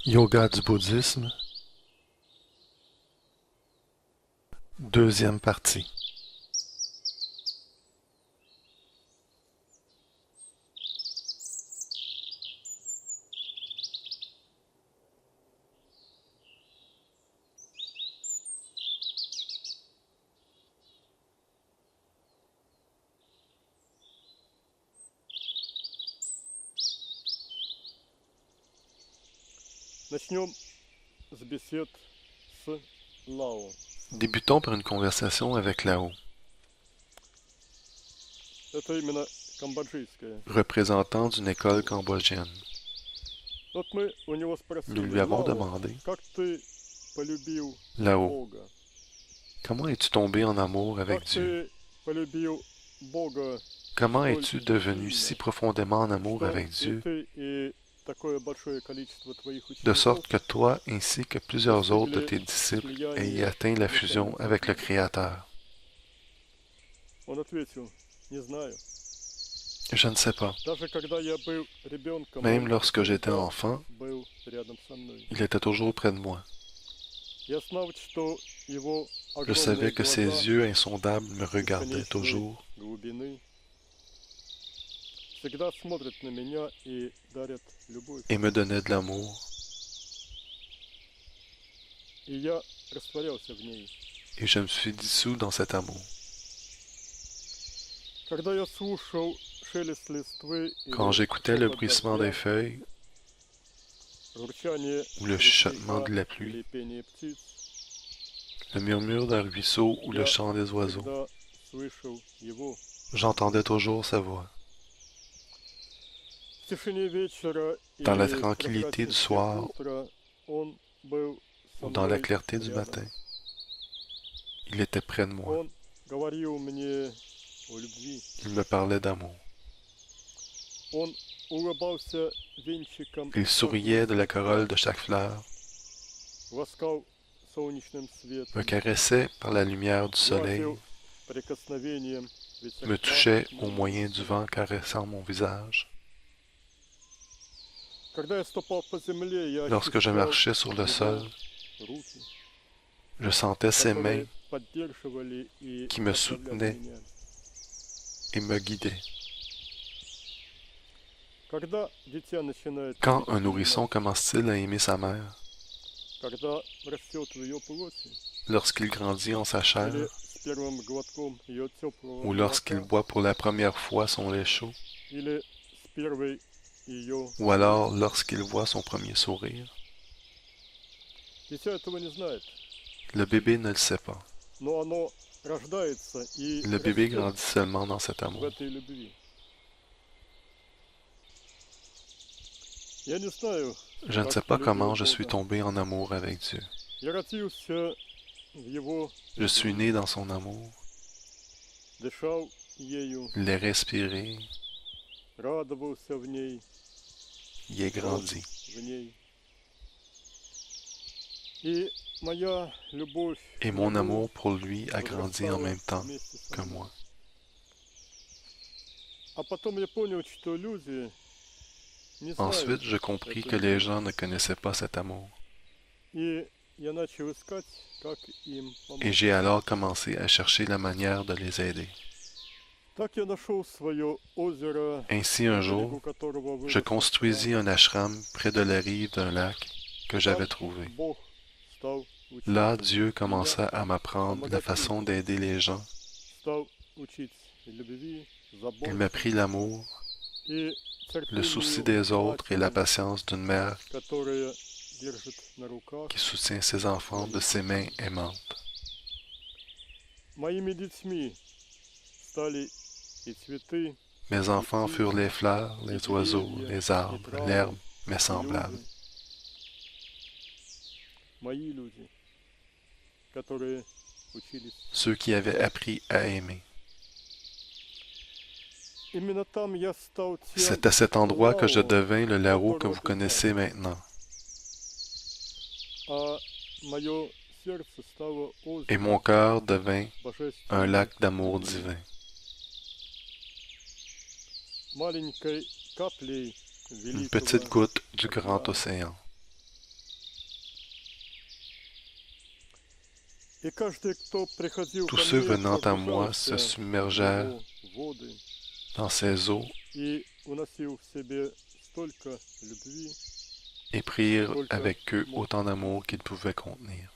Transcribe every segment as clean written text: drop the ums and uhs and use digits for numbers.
Yoga du bouddhisme, deuxième partie. Начнем с бесед с Лао. Débutons par une conversation avec Lao, Это именно камбоджийская. représentant d'une école cambodgienne. Вот мы у него Nous спросили: lui avons Лао, demandé, как ты полюбил Lao, Бога? comment es-tu tombé en amour avec Как Dieu? ты полюбил Бога Comment столь es-tu devenu si сильно, profondément en amour что avec и Dieu, ты, и такое большое количество твоих de учеников sorte que toi ainsi que plusieurs autres de достигли tes disciples aient слияния atteint с la fusion начальником avec le книги? Créateur? Он ответил: не знаю. Je ne sais pas. Даже когда я был ребенком, Même он lorsque j'étais всегда enfant, был рядом со мной. il était toujours près de moi. Я знал, что его Je savais огромные que ses глаза yeux insondables me regardaient бесконечной toujours глубины всегда смотрят на меня и дарят любовь. et me donnaient de l'amour, И я растворялся в ней. et je me suis dissous dans cet amour. Когда я слушал шелест листвы Quand или j'écoutais le шепот bruissement des дождя, feuilles журчание ou le chuchotement ручейка de la pluie, или пение птиц, le murmure d'un ruisseau ou le я chant des oiseaux, всегда слышал его. j'entendais toujours sa voix. В тишине вечера Dans la или в tranquillité du прохладе soir утра он был со ou dans la мной clarté du рядом. matin, il était près de moi. Он говорил мне о любви. Il me parlait d'amour. Он улыбался венчиком Il каждого souriait de la corolle de цветка, chaque fleur, ласкал солнечным me светом, caressait par la lumière du soleil, гладил прикосновением me ветерка touchait au моего moyen du лица. vent caressant mon visage. Когда я ступал по земле, я Lorsque je ощущал marchais sur le sol, его руки, je sentais ses mains которые поддерживали и qui me направляли soutenaient меня. et me guidaient. Когда дитя начинает Quand любить un свою nourrisson мать, commence-t-il à aimer sa mère? когда растет в ее плоти, Lorsqu'il grandit en sa chair или с первым глотком ее теплого ou lorsqu'il молока, boit pour la première fois son lait chaud или с первой ее ou alors улыбкой. lorsqu'il voit son premier sourire. Дитя этого не знает, Le bébé ne le sait pas. но оно рождается и Le bébé растет grandit seulement dans cet в amour. этой любви. Я не знаю, Je ne sais как pas полюбил comment je suis Бога. tombé en amour avec Dieu. Я родился в Его Je suis né любви, dans son amour, дышал ею, l'ai respiré, радовался в ней, y ai рос grandi. в ней. И моя любовь Et к mon Нему amour pour lui a grandi en возрастала même temps вместе со que мной. moi. А потом я понял, что люди не Ensuite, знают je compris эту que les любовь. gens ne connaissaient pas cet amour. И я начал искать, как им Et помочь. j'ai alors commencé à chercher la manière de les aider. Так я нашел свое озеро, Ainsi, на un берегу jour, которого je вырос construisis un ashram près de la rive d'un lac que j'avais trouvé. Бог стал Là, учить, Dieu commença à m'apprendre la помогать façon людям, d'aider les gens. стал учить любви, Il заботе m'apprit l'amour, и le souci терпению des autres et la матери, patience d'une mère которая держит на руках qui soutient ses enfants de ses mains aimantes. Моими детьми стали и цветы, Mes и enfants furent les птицы, fleurs, и les oiseaux, деревья, les и arbres, травы, l'herbe, mes и semblables. люди. Мои люди, которые учились. Ceux qui avaient appris à aimer. Именно там я стал тем C'est à cet endroit que je Лао, devins le Lao que которого vous ты connaissez знаешь. maintenant. А мое сердце стало Et озером mon cœur devint un божественной lac d'amour любви. divin. Маленькой каплей Une великого petite goutte du grand океана océan. И каждый, кто приходил Tous ко ceux мне, venant à moi se погружался в submergèrent его воды dans ces eaux и уносил в себе столько любви, et prirent сколько avec eux мог autant d'amour вместить. qu'ils pouvaient contenir.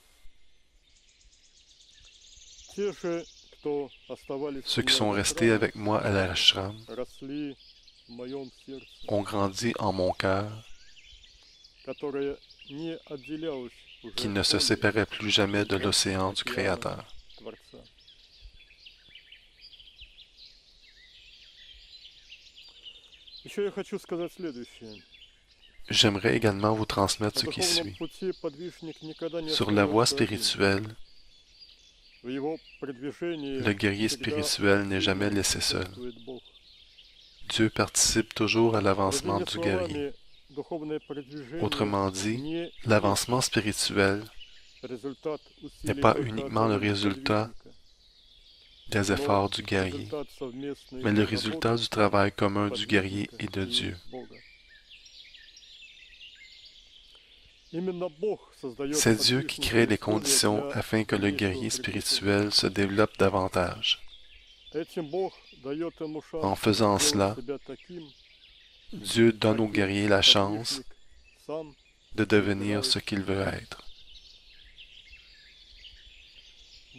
Те же, кто оставались Ceux у qui меня sont в restés ашраме, avec moi à l'ashram росли в моем сердце, ont grandi en mon cœur, которое не отделялось qui уже ne se более séparaient plus jamais de от l'océan du океана Créateur. Творца. Еще я хочу сказать следующее. J'aimerais également vous transmettre На ce qui духовном suit. пути подвижник никогда не Sur la voie остается один. spirituelle, В его продвижении le guerrier всегда spirituel n'est jamais активно laissé seul. участвует Бог. Dieu participe toujours à l'avancement Другими du guerrier. словами, духовное продвижение Autrement dit, не есть l'avancement spirituel результат n'est усилий pas только uniquement le одного résultat подвижника, des но efforts du guerrier, результат совместной mais le работы résultat du travail commun du guerrier подвижника et de и Dieu. Бога. Именно Бог создает C'est Dieu qui crée les подвижника conditions условия для afin que le дальнейшего guerrier приближения. spirituel se développe davantage. Этим Бог дает ему шанс En faisant сделать cela, себя таким, Dieu donne au каким guerrier la chance подвижник сам de devenir выбирает. ce qu'il veut être.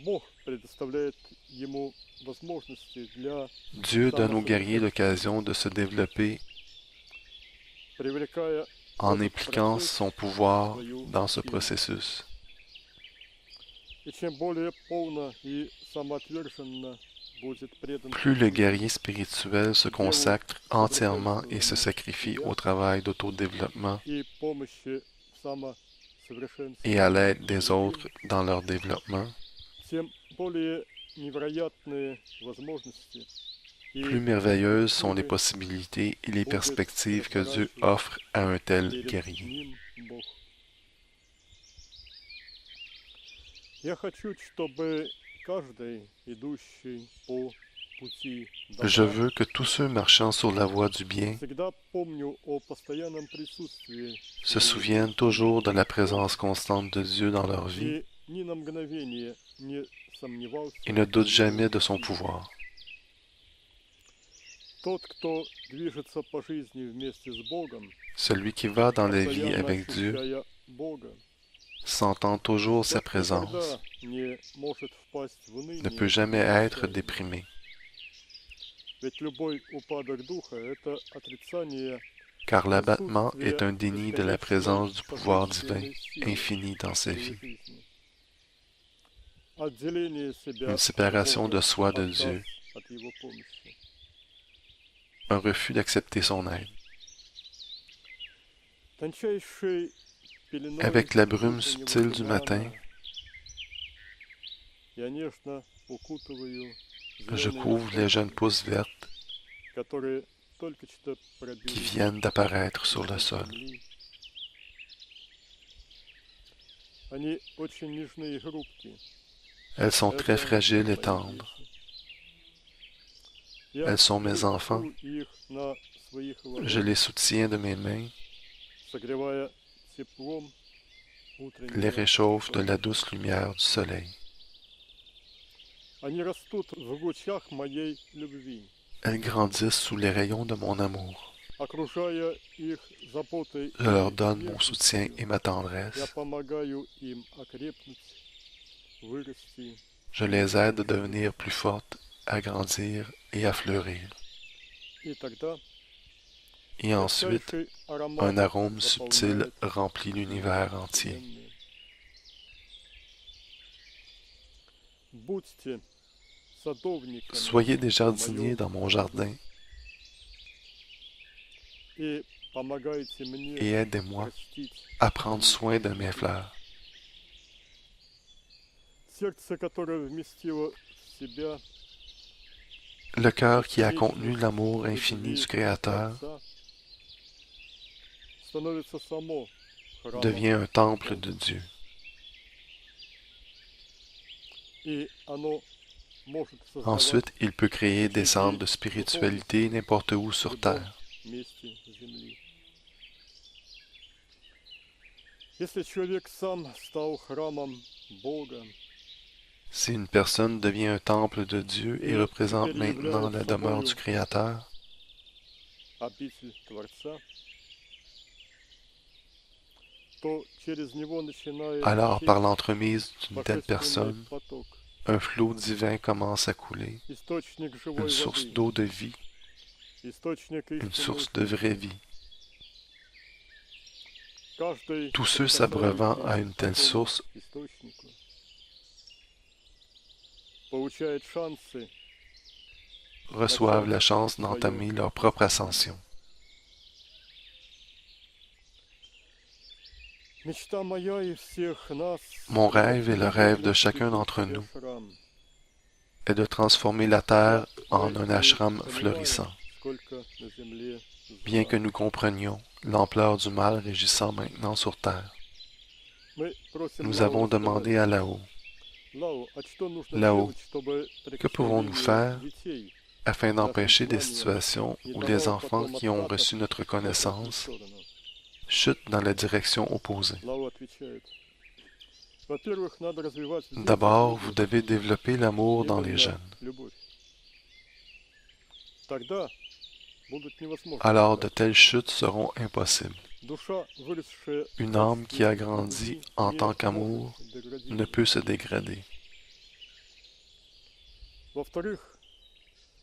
Бог предоставляет ему возможности для Dieu donne au guerrier l'occasion de se développer привлекая en в этот impliquant процесс son pouvoir свою dans ce силу. processus. И чем более полно и самоотверженно будет предан Plus le служению guerrier spirituel se consacre entièrement et se sacrifie au travail d'autodéveloppement и помощи в et à самосовершенствовании l'aide des другим, autres dans leur développement, тем более невероятные возможности plus и merveilleuses sont les перспективы possibilités et les будет perspectives que Dieu разворачивать offre à un tel перед guerrier. ним Бог. Я хочу, чтобы каждый, идущий по пути Je добра, veux que tous ceux marchant sur la voie du bien всегда помню о постоянном присутствии se своей souviennent жизни toujours de la présence constante de Dieu dans leur vie и ни на мгновение не сомневался et ne в doutent его jamais de son силе. pouvoir. Тот, кто движется по жизни вместе с Богом, Celui qui va dans la vie постоянно avec Dieu ощущая Бога, sentant toujours sa тот présence, никогда не может впасть в ne peut уныние jamais и être отчаяние. déprimé, Ведь любой упадок духа – это отрицание car l'abattement est присутствия un déni de la бесконечной présence du pouvoir divin божественной силы infini dans в sa своей vie, жизни. Отделение себя une от séparation de Бога, soi de отказ Dieu, от Его помощи. un refus d'accepter son aide. Тончайшей пеленой Avec la brume утреннего subtile du matin, тумана я нежно укутываю je зеленые couvre les jeunes почки, pousses vertes которые только что qui пробились viennent d'apparaître sur le из sol. земли. Они очень нежны и хрупкие. Elles sont très Это fragiles et мои tendres. дети. Я Elles sont mes enfants. держу их на своих Je ладонях, les soutiens de mes mains, согревая теплом les утреннего réchauffe de la солнца. douce lumière du soleil. Они растут в лучах моей любви, Elles grandissent sous les rayons de mon amour. окружая их заботой Je leur и donne mon soutien нежностью. et ma Я tendresse. помогаю им окрепнуть, вырасти. Je les aide à devenir plus fortes, à grandir et à fleurir. И тогда Et ensuite, тончайший un аромат arôme subtil заполняет remplit l'univers entier. Вселенную. Будьте садовниками Soyez des в jardiniers моем dans mon jardin и помогайте мне et aidez-moi растить à prendre soin de mes fleurs. сердце, которое вместило в себя Le cœur qui a contenu l'amour infini du Créateur Творца, становится само храмом devient un temple Бога. de Dieu. И оно может создавать Ensuite, il peut créer des centres de spiritualité n'importe où в sur любом terre. месте земли. Если человек сам стал храмом Бога, Si une personne devient un temple de Dieu et и représente теперь maintenant la является demeure du собою Créateur, обитель Творца, то через него начинает alors par течь l'entremise d'une telle божественный personne, поток, un flot divin commence à couler, источник une живой source воды, d'eau de vie, источник une истинной source de vraie жизни. vie. Каждый Tous ceux s'abreuvant à une прикасающийся к telle такому source источнику получает шансы reçoivent la начать chance свое d'entamer leur propre восхождение. ascension. Мечта моя и всех нас Mon rêve et le rêve de превратить chacun землю d'entre в nous ашрам. est de transformer la terre Да, en мы un не ashram понимаем, florissant. сколько на земле Bien que зла. nous comprenions l'ampleur du mal régissant maintenant sur terre, Мы просим nous Лао avons рассказать. demandé à Lao, Лао, а что нужно Lao, делать, чтобы que pouvons-nous faire детей afin нашим d'empêcher des знаниям situations не où les давало enfants потом qui ont откатов reçu notre в обратную connaissance сторону? chutent dans la direction opposée? Лао отвечает. Во-первых, надо развивать в детях D'abord, vous любовь. devez développer l'amour dans les Именно jeunes. любовь. Тогда будут невозможны Alors de неудачи. telles chutes seront impossibles. Душа, выросшая в Une âme qui a качестве grandi любви, en не tant может qu'amour ne деградировать. peut se dégrader. Во-вторых,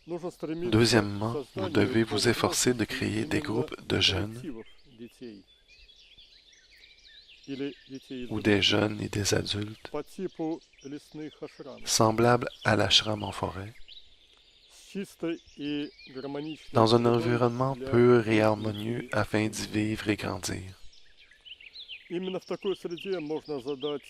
нужно стремиться к Deuxièmement, vous созданию devez по vous efforcer de возможности créer des именно groupes de jeunes коллективов детей или детей из ou других des стран jeunes et des adultes по типу лесных ашрамов semblables à l'ashram en forêt, с чистой и гармоничной dans un средой environnement для pur et жизни harmonieux и afin d'y общения. vivre et grandir. Именно в такой среде можно задать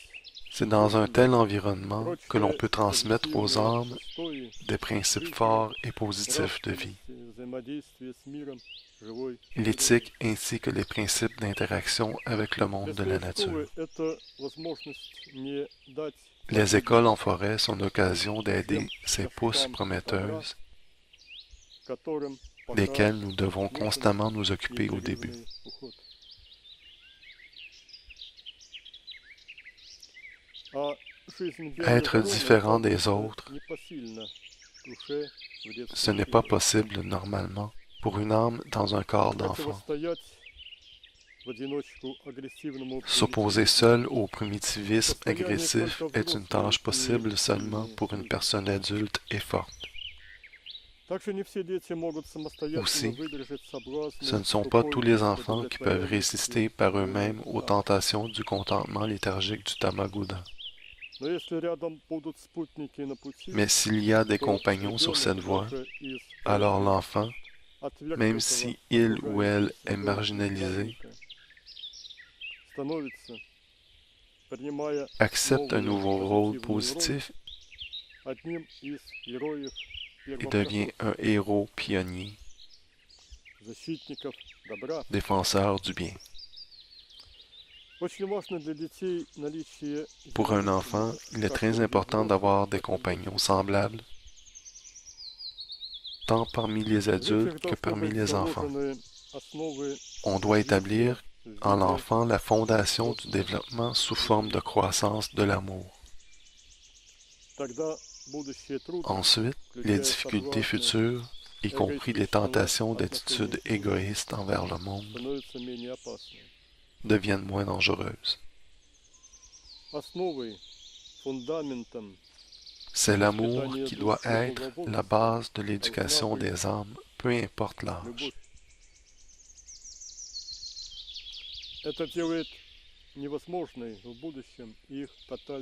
C'est dans un душам tel environnement que l'on прочные peut transmettre aux позитивные âmes устои des principes жизни, forts et positifs de vie, нравственности, взаимодействия с миром живой природы. l'éthique ainsi que les principes d'interaction avec le monde de la Лесные nature. школы – это возможность не дать Les écoles en погибнуть forêt sont l'occasion d'aider тем ces pousses каштам добра, prometteuses которым пока desquelles nous devons нужен constamment nous occuper au début. непрерывный уход. А жизнь без Être закона différent des оказывается autres, непосильна душе в детском ce n'est pas теле. possible normalement pour une âme dans un corps d'enfant. Противостоять в одиночку агрессивному S'opposer примитивизму seul au primitivisme состояние agressif только est une взрослой tâche и possible seulement сильной pour une люди. personne adulte et forte. Также не все дети могут самостоятельно Aussi, выдержать соблазны ce ne sont pas tous тупой les enfants qui peuvent удовлетворенности résister par голодных eux-mêmes aux самок. tentations du contentement léthargique du tamaguda. Но если рядом будут спутники на пути, Mais s'il y a des то compagnons sur cette ребенок voie, даже из alors поэтому l'enfant, même si il ou elle est marginalisé, становится, принимая accepte un nouveau новую rôle позитивную роль, positif одним из героев et devient первопроходцев, un héros pionnier, защитников добра. défenseur du bien. Очень важно для детей наличие Pour un enfant, il est très important d'avoir des compagnons semblables, tant parmi les adultes que parmi les enfants. On doit établir en l'enfant la fondation du développement sous forme de croissance de l'amour. Ensuite, les difficultés futures, y compris les tentations d'attitude égoïste envers le monde, deviennent moins dangereuses. C'est l'amour qui doit être la base de l'éducation des âmes, peu importe l'âge.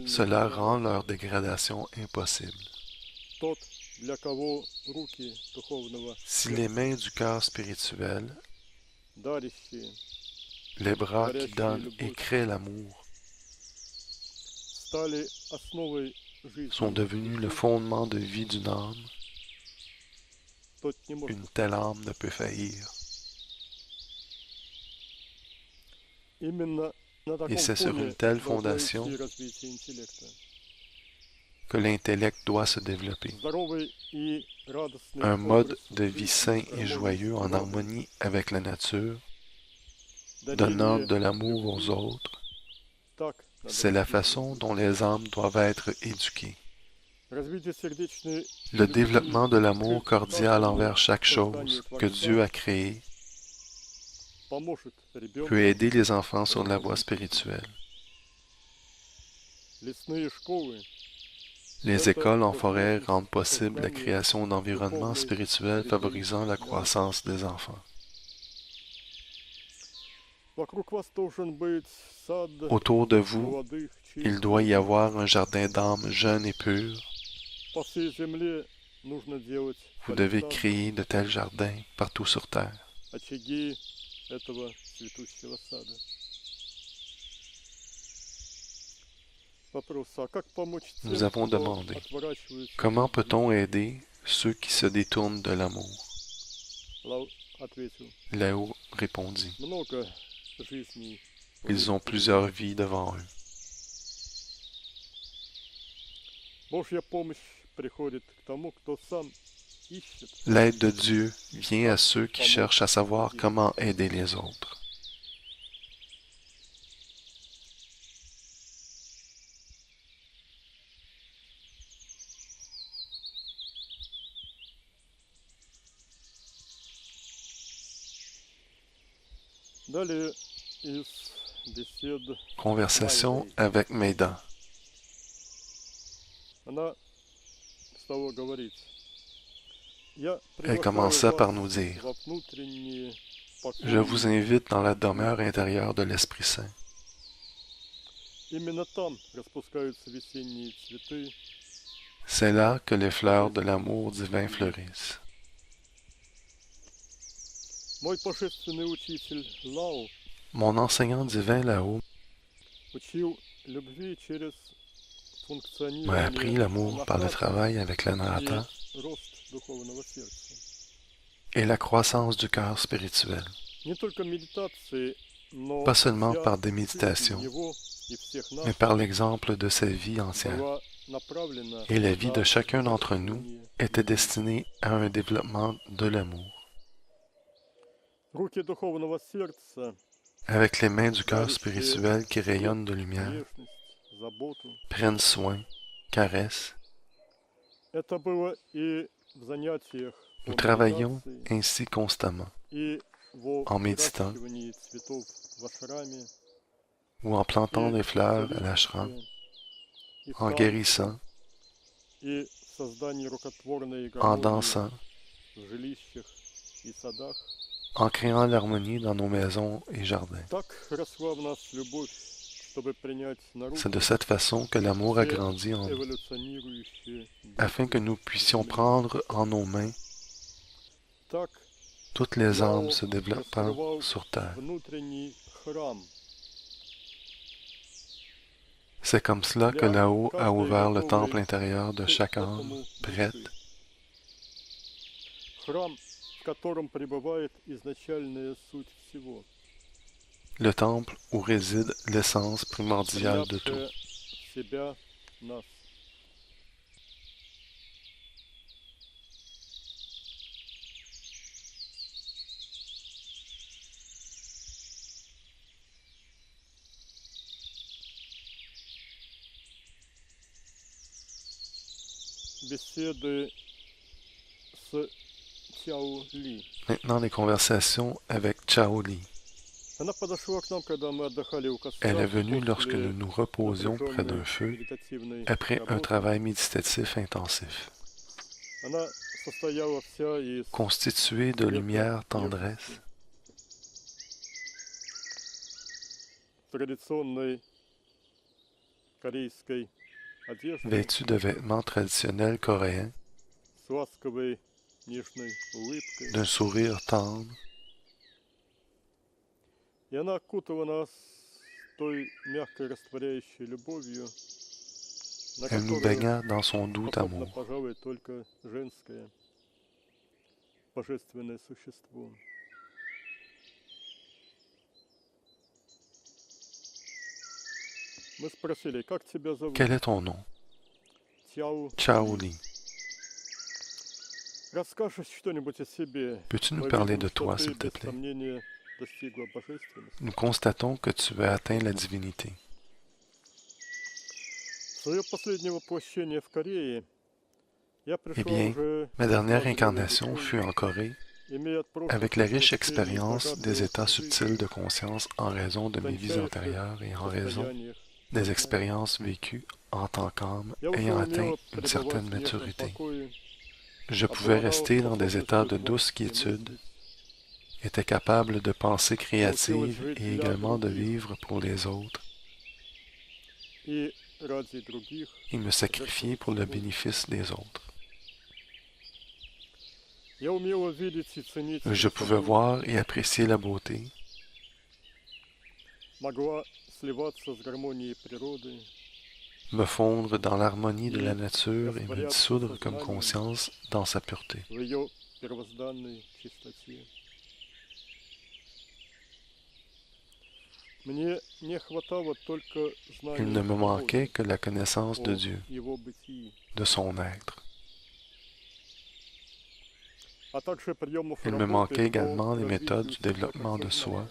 Cela rend leur dégradation impossible. Si les mains du cœur spirituel, les bras qui donnent et créent l'amour, sont devenus le fondement de vie d'une âme, une telle âme ne peut faillir. Et c'est sur une telle fondation que l'intellect doit se développer. Un mode de vie sain et joyeux en harmonie avec la nature, donnant de l'amour aux autres, c'est la façon dont les âmes doivent être éduquées. Le développement de l'amour cordial envers chaque chose que Dieu a créée peut aider les enfants sur la voie spirituelle. Les écoles en forêt rendent possible la création d'environnements spirituels favorisant la croissance des enfants. Autour de vous, il doit y avoir un jardin d'âmes jeune et pur. Vous devez créer de tels jardins partout sur Terre. Nous avons demandé, comment peut-on aider ceux qui se détournent de l'amour? Lao répondit, ils ont plusieurs vies devant eux. L'aide de Dieu vient à ceux qui cherchent à savoir comment aider les autres. Conversation avec Maida. Elle commença par nous dire, « Je vous invite dans la demeure intérieure de l'Esprit Saint. C'est là que les fleurs de l'amour divin fleurissent. Mon enseignant divin Lao m'a appris l'amour par le travail avec l'anahata et la croissance du cœur spirituel. Pas seulement par des méditations, mais par l'exemple de sa vie entière. Et la vie de chacun d'entre nous était destinée à un développement de l'amour. Avec les mains du cœur spirituel qui rayonnent de lumière, prennent soin, caressent. Nous travaillons ainsi constamment, en méditant ou en plantant des fleurs à l'ashram, en guérissant, en dansant, en créant l'harmonie dans nos maisons et jardins. C'est de cette façon que l'amour a grandi en nous, afin que nous puissions prendre en nos mains toutes les âmes se développant sur Terre. C'est comme cela que Lao a ouvert le temple intérieur de chaque âme, prête. Le temple où réside l'essence primordiale de tout. Maintenant, les conversations avec Chao Li. Elle est venue lorsque nous nous reposions près d'un feu après un travail méditatif intensif. Constituée de lumière tendresse, vêtue de vêtements traditionnels coréens, d'un sourire tendre, elle nous baigna dans son doux amour. Quel est ton nom? Chao Li. Peux-tu nous parler de toi, s'il te plaît? Nous constatons que tu as atteint la divinité. Eh bien, ma dernière incarnation fut en Corée, avec la riche expérience des états subtils de conscience en raison de mes vies antérieures et en raison des expériences vécues en tant qu'âme ayant atteint une certaine maturité. Je pouvais rester dans des états de douce quiétude, était capable de pensées créatives et également de vivre pour les autres, et me sacrifier pour le bénéfice des autres. Je pouvais voir et apprécier la beauté, me fondre dans l'harmonie de la nature et me dissoudre comme conscience dans sa pureté. Il ne me manquait que la connaissance de Dieu, de son être. Il me manquait également les méthodes du développement de soi,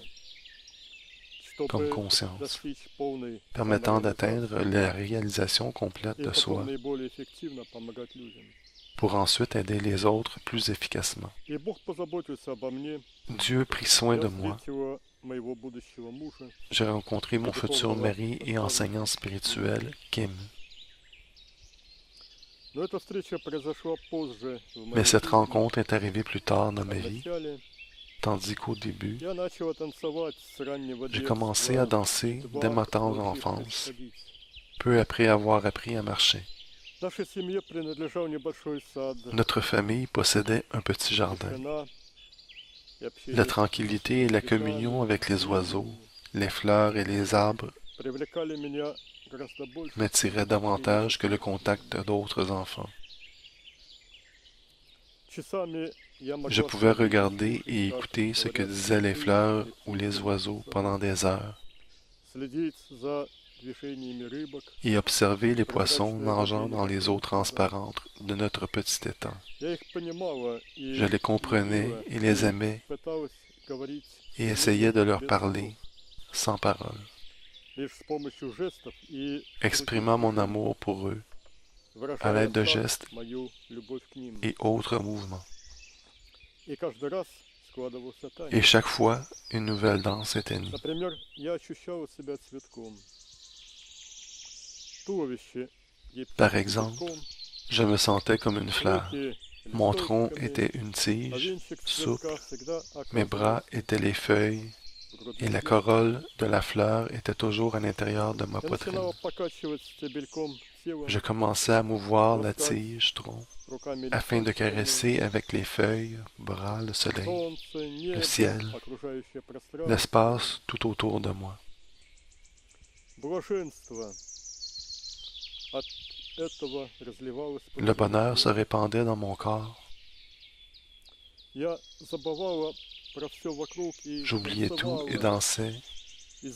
comme conscience, permettant d'atteindre la réalisation complète de soi, pour ensuite aider les autres plus efficacement. Dieu prit soin de moi. J'ai rencontré mon futur mari et enseignant spirituel, Kim. Mais cette rencontre est arrivée plus tard dans ma vie, tandis qu'au début, j'ai commencé à danser dès ma tendre enfance, peu après avoir appris à marcher. Notre famille possédait un petit jardin. La tranquillité et la communion avec les oiseaux, les fleurs et les arbres m'attiraient davantage que le contact d'autres enfants. Je pouvais regarder et écouter ce que disaient les fleurs ou les oiseaux pendant des heures et observer les poissons nageant dans les eaux transparentes de notre petit étang. Je les comprenais et les aimais et essayais de leur parler sans parole, exprimant mon amour pour eux à l'aide de gestes et autres mouvements. Et chaque fois, une nouvelle danse était née. Par exemple, je me sentais comme une fleur. Mon tronc était une tige souple, mes bras étaient les feuilles, et la corolle de la fleur était toujours à l'intérieur de ma poitrine. Je commençais à mouvoir la tige tronc, afin de caresser avec les feuilles, bras, le soleil, le ciel, l'espace tout autour de moi. Le bonheur se répandait dans mon corps. J'oubliais tout et dansais,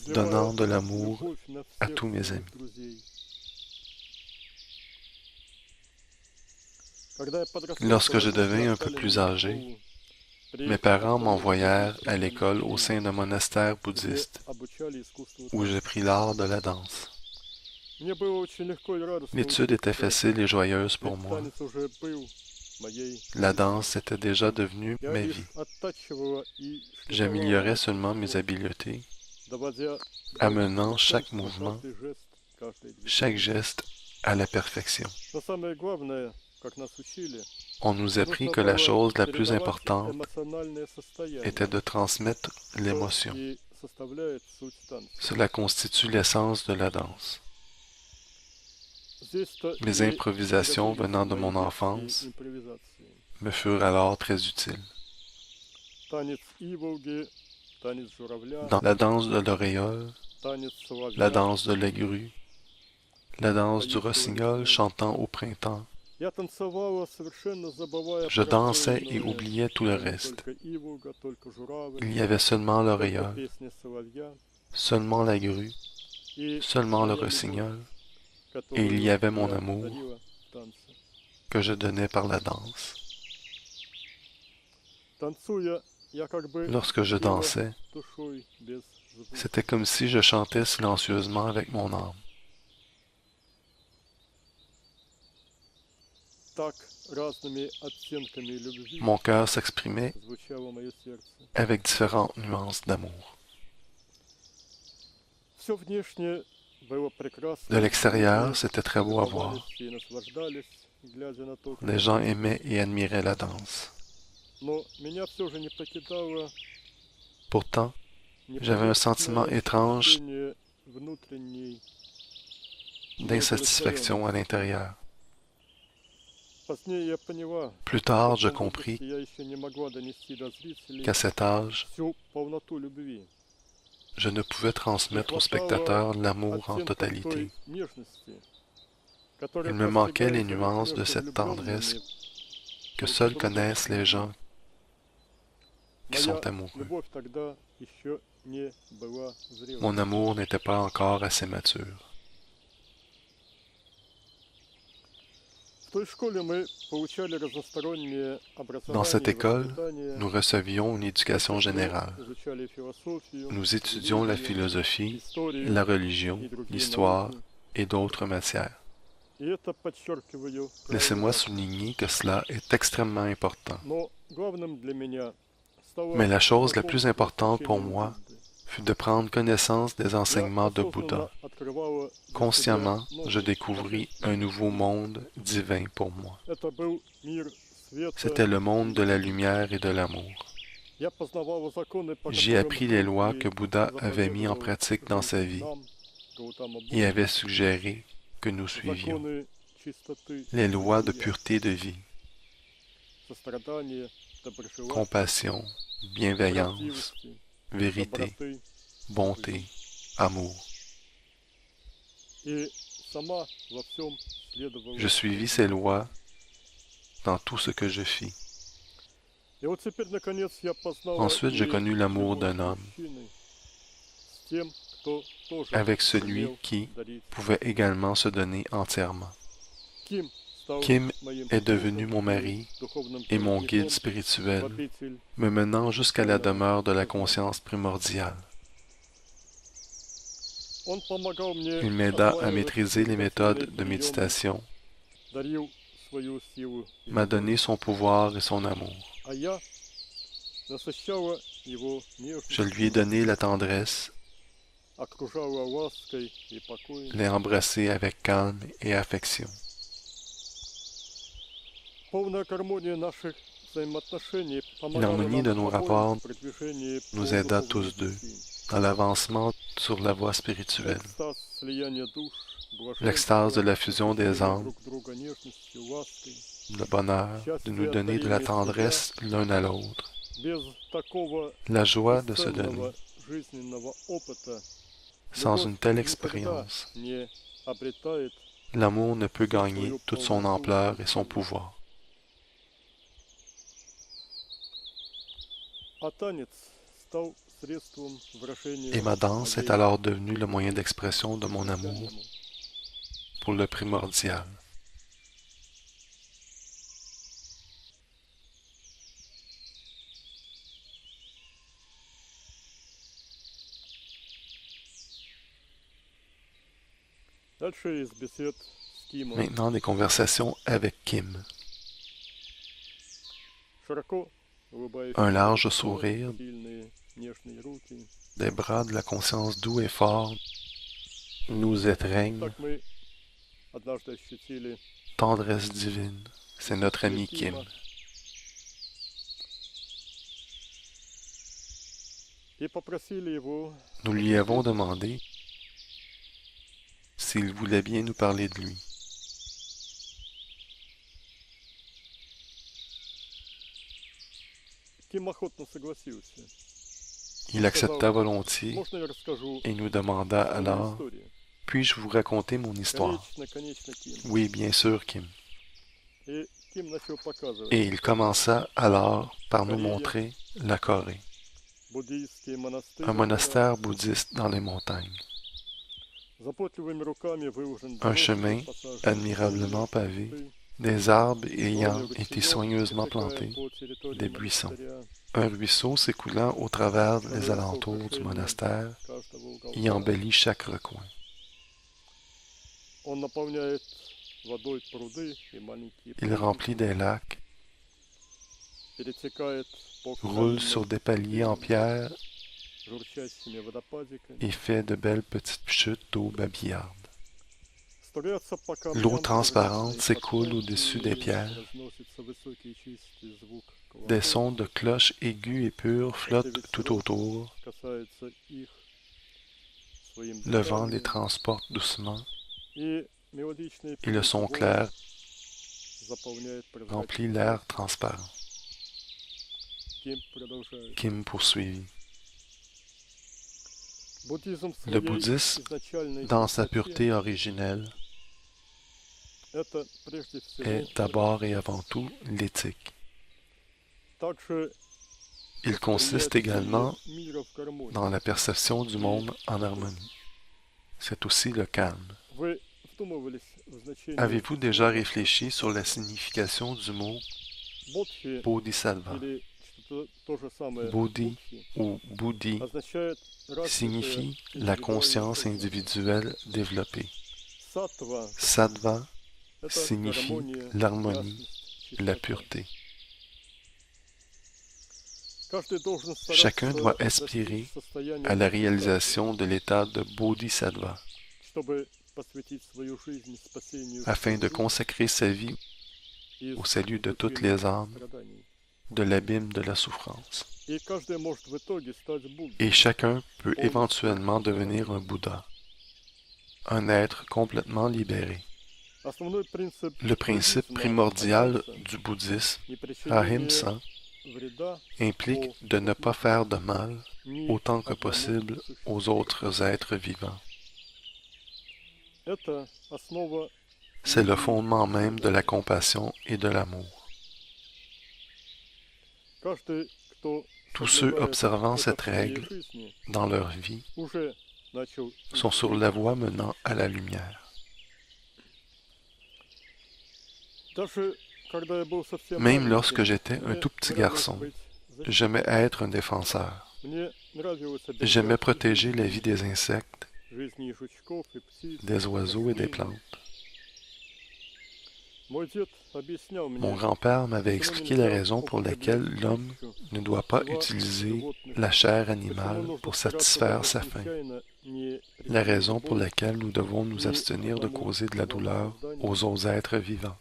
donnant de l'amour à tous mes amis. Lorsque je devins un peu plus âgé, mes parents m'envoyèrent à l'école au sein d'un monastère bouddhiste, où j'appris l'art de la danse. L'étude était facile et joyeuse pour moi. La danse était déjà devenue ma vie. J'améliorais seulement mes habiletés, amenant chaque mouvement, chaque geste à la perfection. On nous apprit que la chose la plus importante était de transmettre l'émotion. Cela constitue l'essence de la danse. Mes improvisations venant de mon enfance me furent alors très utiles. Dans la danse de l'auréole, la danse de la grue, la danse du rossignol chantant au printemps, je dansais et oubliais tout le reste. Il y avait seulement l'auréole, seulement la grue, seulement le rossignol, et il y avait mon amour que je donnais par la danse. Lorsque je dansais, c'était comme si je chantais silencieusement avec mon âme. разными оттенками любви Mon cœur s'exprimait звучало мое сердце. avec différentes nuances d'amour. Все внешне было прекрасно. De l'extérieur, Люди c'était très beau à voir. любовались и наслаждались, глядя на то, как Les gens aimaient et admiraient la danse. Но меня все же не покидало Pourtant, j'avais un sentiment étrange ощущение внутренней d'insatisfaction à l'intérieur. Позднее я поняла, Plus в tard, je том compris возрасте я еще не могла донести до зрителей qu'à cet âge, всю полноту любви. je ne pouvais transmettre aux spectateurs l'amour en totalité. Il me manquait les nuances de cette tendresse que seuls connaissent les gens qui sont amoureux. Mon amour n'était pas encore assez mature. Dans cette école, nous recevions une éducation générale. Nous étudions la philosophie, la religion, l'histoire et d'autres matières. Laissez-moi souligner que cela est extrêmement important. Mais la chose la plus importante pour moi fut de prendre connaissance des enseignements de Bouddha. Consciemment, je découvris un nouveau monde divin pour moi. C'était le monde de la lumière et de l'amour. J'ai appris les lois que Bouddha avait mises en pratique dans sa vie et avait suggéré que nous suivions. Les lois de pureté de vie, compassion, bienveillance, vérité, bonté, amour. Je suivis ces lois dans tout ce que je fis. Ensuite, je connus l'amour d'un homme avec celui qui pouvait également se donner entièrement. Kim est devenu mon mari et mon guide spirituel, me menant jusqu'à la demeure de la conscience primordiale. Il m'aida à maîtriser les méthodes de méditation, m'a donné son pouvoir et son amour. Je lui ai donné la tendresse, l'ai embrassé avec calme et affection. L'harmonie de nos rapports nous aida tous deux dans l'avancement sur la voie spirituelle. L'extase de la fusion des âmes, le bonheur de nous donner de la tendresse l'un à l'autre, la joie de se donner. Sans une telle expérience, l'amour ne peut gagner toute son ampleur et son pouvoir. Et ma danse est alors devenue le moyen d'expression de mon amour pour le primordial. Maintenant, des conversations avec Kim. Un large sourire, des bras de la conscience doux et forts nous étreignent. Tendresse divine, c'est notre ami Kim. Nous lui avons demandé s'il voulait bien nous parler de lui. Il accepta volontiers et nous demanda alors, « Puis-je vous raconter mon histoire? » « Oui, bien sûr, Kim. » Et il commença alors par nous montrer la Corée, un monastère bouddhiste dans les montagnes. Un chemin admirablement pavé, des arbres ayant été soigneusement plantés, des buissons. Un ruisseau s'écoulant au travers des alentours du monastère y embellit chaque recoin. водой пруды и маленькие Il remplit des lacs, перетекает по roule sur des paliers en pierre журчащими водопадиками. et fait de belles petites chutes d'eau babillarde. Струятся по L'eau камням transparente прозрачные s'écoule потоки, au-dessus des pierres. разносится высокий чистый звук Des колокол. sons de cloches aigus et purs flottent tout autour. Касается их своим Le vent les дыханием, transporte doucement и мелодичные et le песни son волн clair заполняет remplit прозрачный l'air воздух. transparent. Ким продолжает. Kim poursuivit. Буддизм в Le своей bouddhisme, изначальной dans sa чистоте, pureté originelle, это прежде всего est d'abord et avant tout l'éthique. также Il consiste également мира в гармонии. dans la perception du monde en harmonie. C'est aussi le calme. Вы вдумывались в значение Avez-vous déjà réfléchi sur la signification du mot бодхи bodhisattva? или что-то то же самое Bodhi будхи ou Buddhi означает signifie la conscience individuelle développée. Саттва Sattva — это signifie гармония, l'harmonie, ясность, la чистота. pureté. Каждый должен стараться Chacun doit достичь aspirer состояния à la бодхисаттвы, réalisation de l'état de Bodhisattva чтобы посвятить свою жизнь спасению afin de всех consacrer sa vie из au salut de toutes глубины les âmes страданий. de l'abîme de la souffrance. И каждый может в итоге стать Буддой. Et chacun peut éventuellement devenir un Bouddha, un être complètement libéré. Основной принцип Le principe буддизма primordial ахимса, du bouddhisme, непричинение Ahimsa, вреда implique de ne pas faire de mal ни autant que одному possible существу. aux autres êtres vivants. Это основа C'est le любви fondement même de la и compassion et de l'amour. каждый, кто Tous ceux соблюдает observant это cette в своей règle жизни, dans leur vie уже начал sont sur идти. la voie menant à la lumière. Даже когда я был совсем Même lorsque маленьким, j'étais un мне tout petit нравилось garçon, быть защитником. j'aimais être un défenseur. Мне нравилось J'aimais оберегать protéger la жизни, vie des insectes, жизни и жучков, и птиц, des и oiseaux et des растений. plantes. Мой дед объяснял Mon мне, grand-père m'avait почему expliqué la нельзя raison pour laquelle употреблять l'homme пищу ne doit pas тела utiliser животных, la chair почему animale нужно pour стараться satisfaire sa даже faim. случайно не La причинить raison pour боль laquelle nous devons nous ни abstenir de одному causer de la живому douleur созданию. aux autres êtres vivants.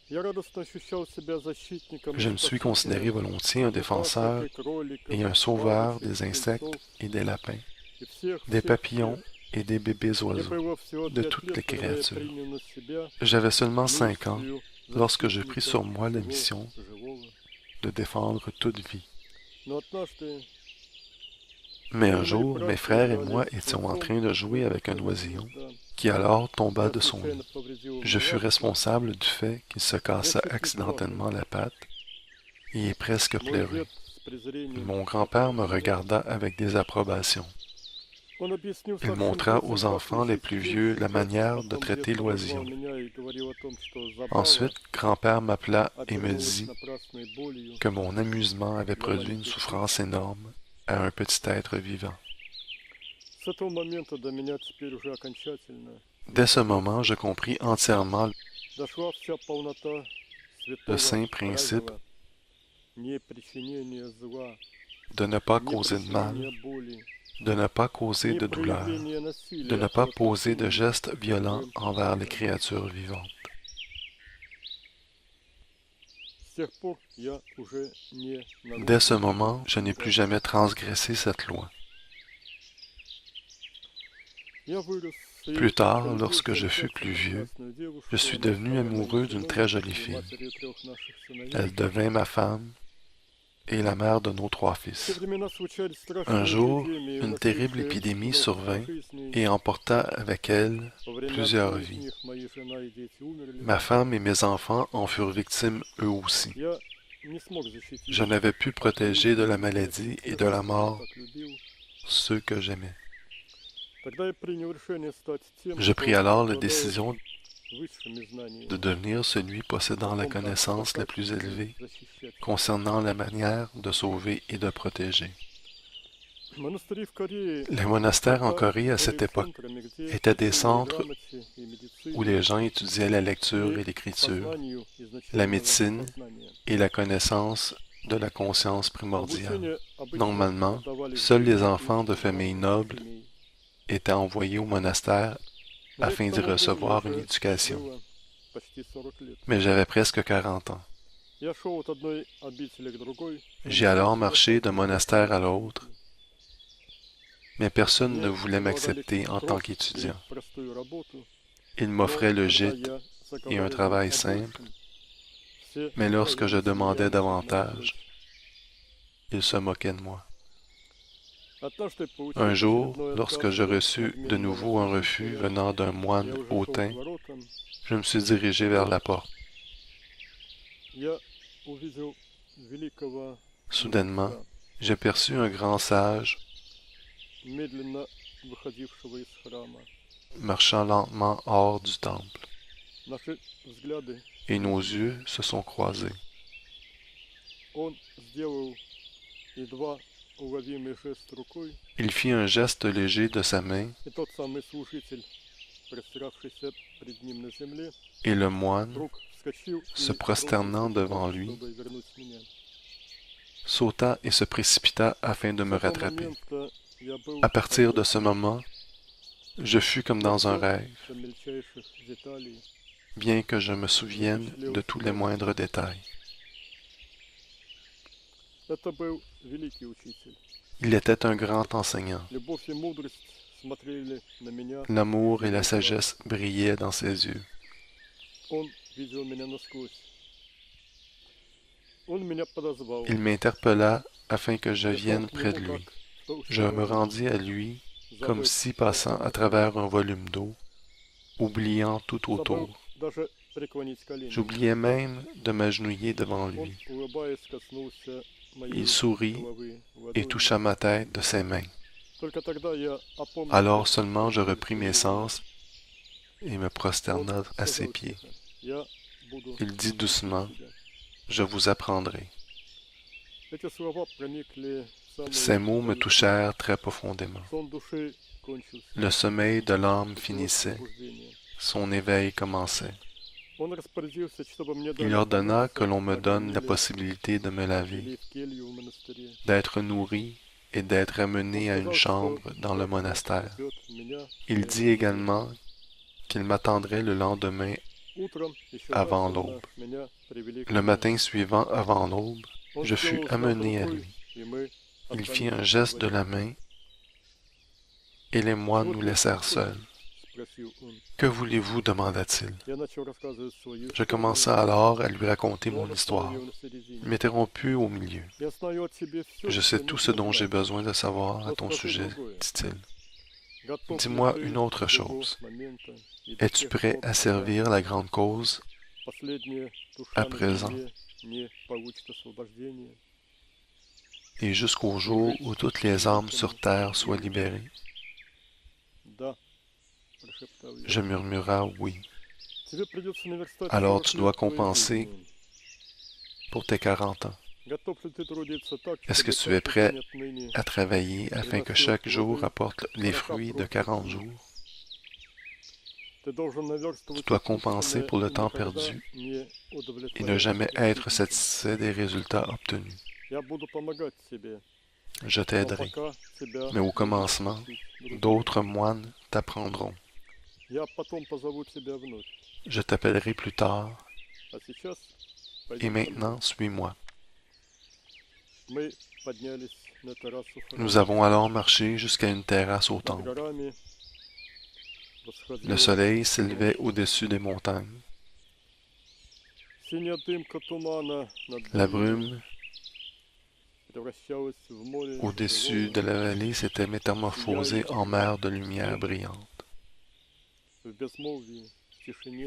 Я радостно ощущал себя защитником Je и me suis considéré спасителем volontiers un défenseur мутантов и кроликов, et un sauveur бабочек, des insectes птенцов et des lapins, и всех, des всех, papillons всех. et des bébés Мне oiseaux, было всего de 5 toutes лет, les когда я créatures. принял на себя J'avais seulement 5 ans миссию lorsque je pris sur защитника moi la всего mission живого. de défendre toute vie. Но однажды Mais un мои jour, mes братья frères et играли moi с étions en птенцом, train de jouer avec un который oisillon гнезда. qui alors tomba Я de son случайно nid. повредил Je fus лапку. responsable du fait qu'il se cassa Я чуть не accidentellement плакал. la patte et est presque Мой pleuré. дед с презрением Mon grand-père me посмотрел на меня. regarda avec désapprobation. Он объяснил Il старшим montra детям, aux как enfants les лечить plus vieux la птенчика. manière de Потом traiter дед подозвал l'oisillon. меня и говорил о том, что забава Ensuite, grand-père m'appela et me обернулась dit напрасной болью que mon amusement avait для produit une маленьких souffrance птичек. énorme à un petit être vivant. С этого момента до меня теперь уже окончательно Dès ce moment, je compris entièrement дошла вся полнота le святого saint principe правила непричинения зла, de ne pas causer de mal, непричинения боли, de ne pas causer de douleur, непроявления de насилия ne pas по poser de отношению gestes к violents живым envers les существам. créatures vivantes. С тех пор я уже не Dès ce нарушил moment, je n'ai plus jamais transgressé cette loi. Я вырос и Plus tard, полюбил lorsque je fus встречаться plus vieux, прекрасную девушку, je suis она devenu стала моей amoureux d'une женой très jolie и fille. матерью 3 наших сыновей. Elle devint ma femme et la mère de nos 3 В те fils. времена случались Un страшные jour, эпидемии, une terrible уносившие épidémie много survint жизней. et emporta avec elle Во время plusieurs одной из vies. них мои жена и дети умерли. Ma femme et mes enfants en furent victimes eux aussi. Я не смог защитить Je n'avais pu от protéger de la болезни maladie et тех, de la кого mort так любил. ceux que j'aimais. Тогда я принял решение стать тем, Je кто pris alors la обладает décision высшими знаниями de devenir celui possédant la о том, как connaissance la спасать plus и élevée защищать. concernant la manière de sauver et de protéger. Les monastères en Corée à cette époque étaient des centres où les gens étudiaient la lecture et l'écriture, la médecine et la connaissance de la conscience primordiale. Normalement, seuls les enfants de familles nobles étaient envoyés au monastère afin d'y recevoir une éducation. Mais j'avais presque 40 ans. J'ai alors marché d'un monastère à l'autre, mais personne ne voulait m'accepter en tant qu'étudiant. Ils m'offraient le gîte et un travail simple, mais lorsque je demandais davantage, ils se moquaient de moi. Un jour, lorsque je reçus de nouveau un refus venant d'un moine hautain, je me suis dirigé vers la porte. Soudainement, j'aperçus un grand sage marchant lentement hors du temple, et nos yeux se sont croisés. Il fit un geste léger de sa main, et le moine, se prosternant devant lui, sauta et se précipita afin de me rattraper. À partir de ce moment, je fus comme dans un rêve, bien que je me souvienne de tous les moindres détails. Il était un grand enseignant. L'amour et la sagesse brillaient dans ses yeux. Il m'interpella afin que je vienne près de lui. Je me rendis à lui comme si passant à travers un volume d'eau, oubliant tout autour. J'oubliais même de m'agenouiller devant lui. Il sourit et toucha ma tête de ses mains. Alors seulement je repris mes sens et me prosterna à ses pieds. Il dit doucement, « Je vous apprendrai. » Ces mots me touchèrent très profondément. Le sommeil de l'âme finissait, son éveil commençait. Il ordonna que l'on me donne la possibilité de me laver, d'être nourri et d'être amené à une chambre dans le monastère. Il dit également qu'il m'attendrait le lendemain avant l'aube. Le matin suivant avant l'aube, je fus amené à lui. Il fit un geste de la main et les moines nous laissèrent seuls. « Que voulez-vous » demanda-t-il. Je commençai alors à lui raconter mon histoire. Il m'interromput au milieu. « Je sais tout ce dont j'ai besoin de savoir à ton sujet, dit-il. Dis-moi une autre chose. Es-tu prêt à servir la grande cause à présent et jusqu'au jour où toutes les âmes sur terre soient libérées? » Je murmura oui. Alors tu dois compenser pour tes 40 ans. Est-ce que tu es prêt à travailler afin que chaque jour apporte les fruits de 40 jours? Tu dois compenser pour le temps perdu et ne jamais être satisfait des résultats obtenus. Je t'aiderai, mais au commencement, d'autres moines t'apprendront. Je t'appellerai plus tard, et maintenant suis-moi. Nous avons alors marché jusqu'à une terrasse au temple. Le soleil s'élevait au-dessus des montagnes. La brume au-dessus de la vallée s'était métamorphosée en mer de lumière brillante.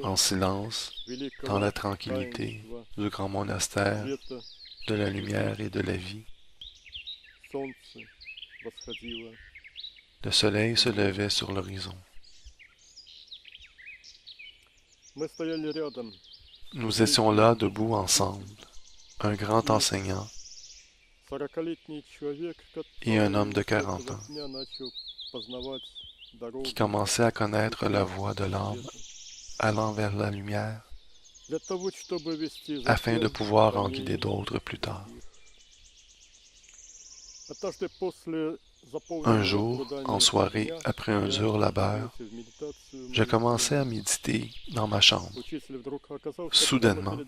En silence, dans la tranquillité du grand monastère, de la lumière et de la vie, le soleil se levait sur l'horizon. Nous étions là debout ensemble, un grand enseignant, et un homme de 40 ans qui commençait à connaître la voie de l'âme allant vers la lumière afin de pouvoir en guider d'autres plus tard. Un jour, en soirée, après un dur labeur, je commençais à méditer dans ma chambre. Soudainement,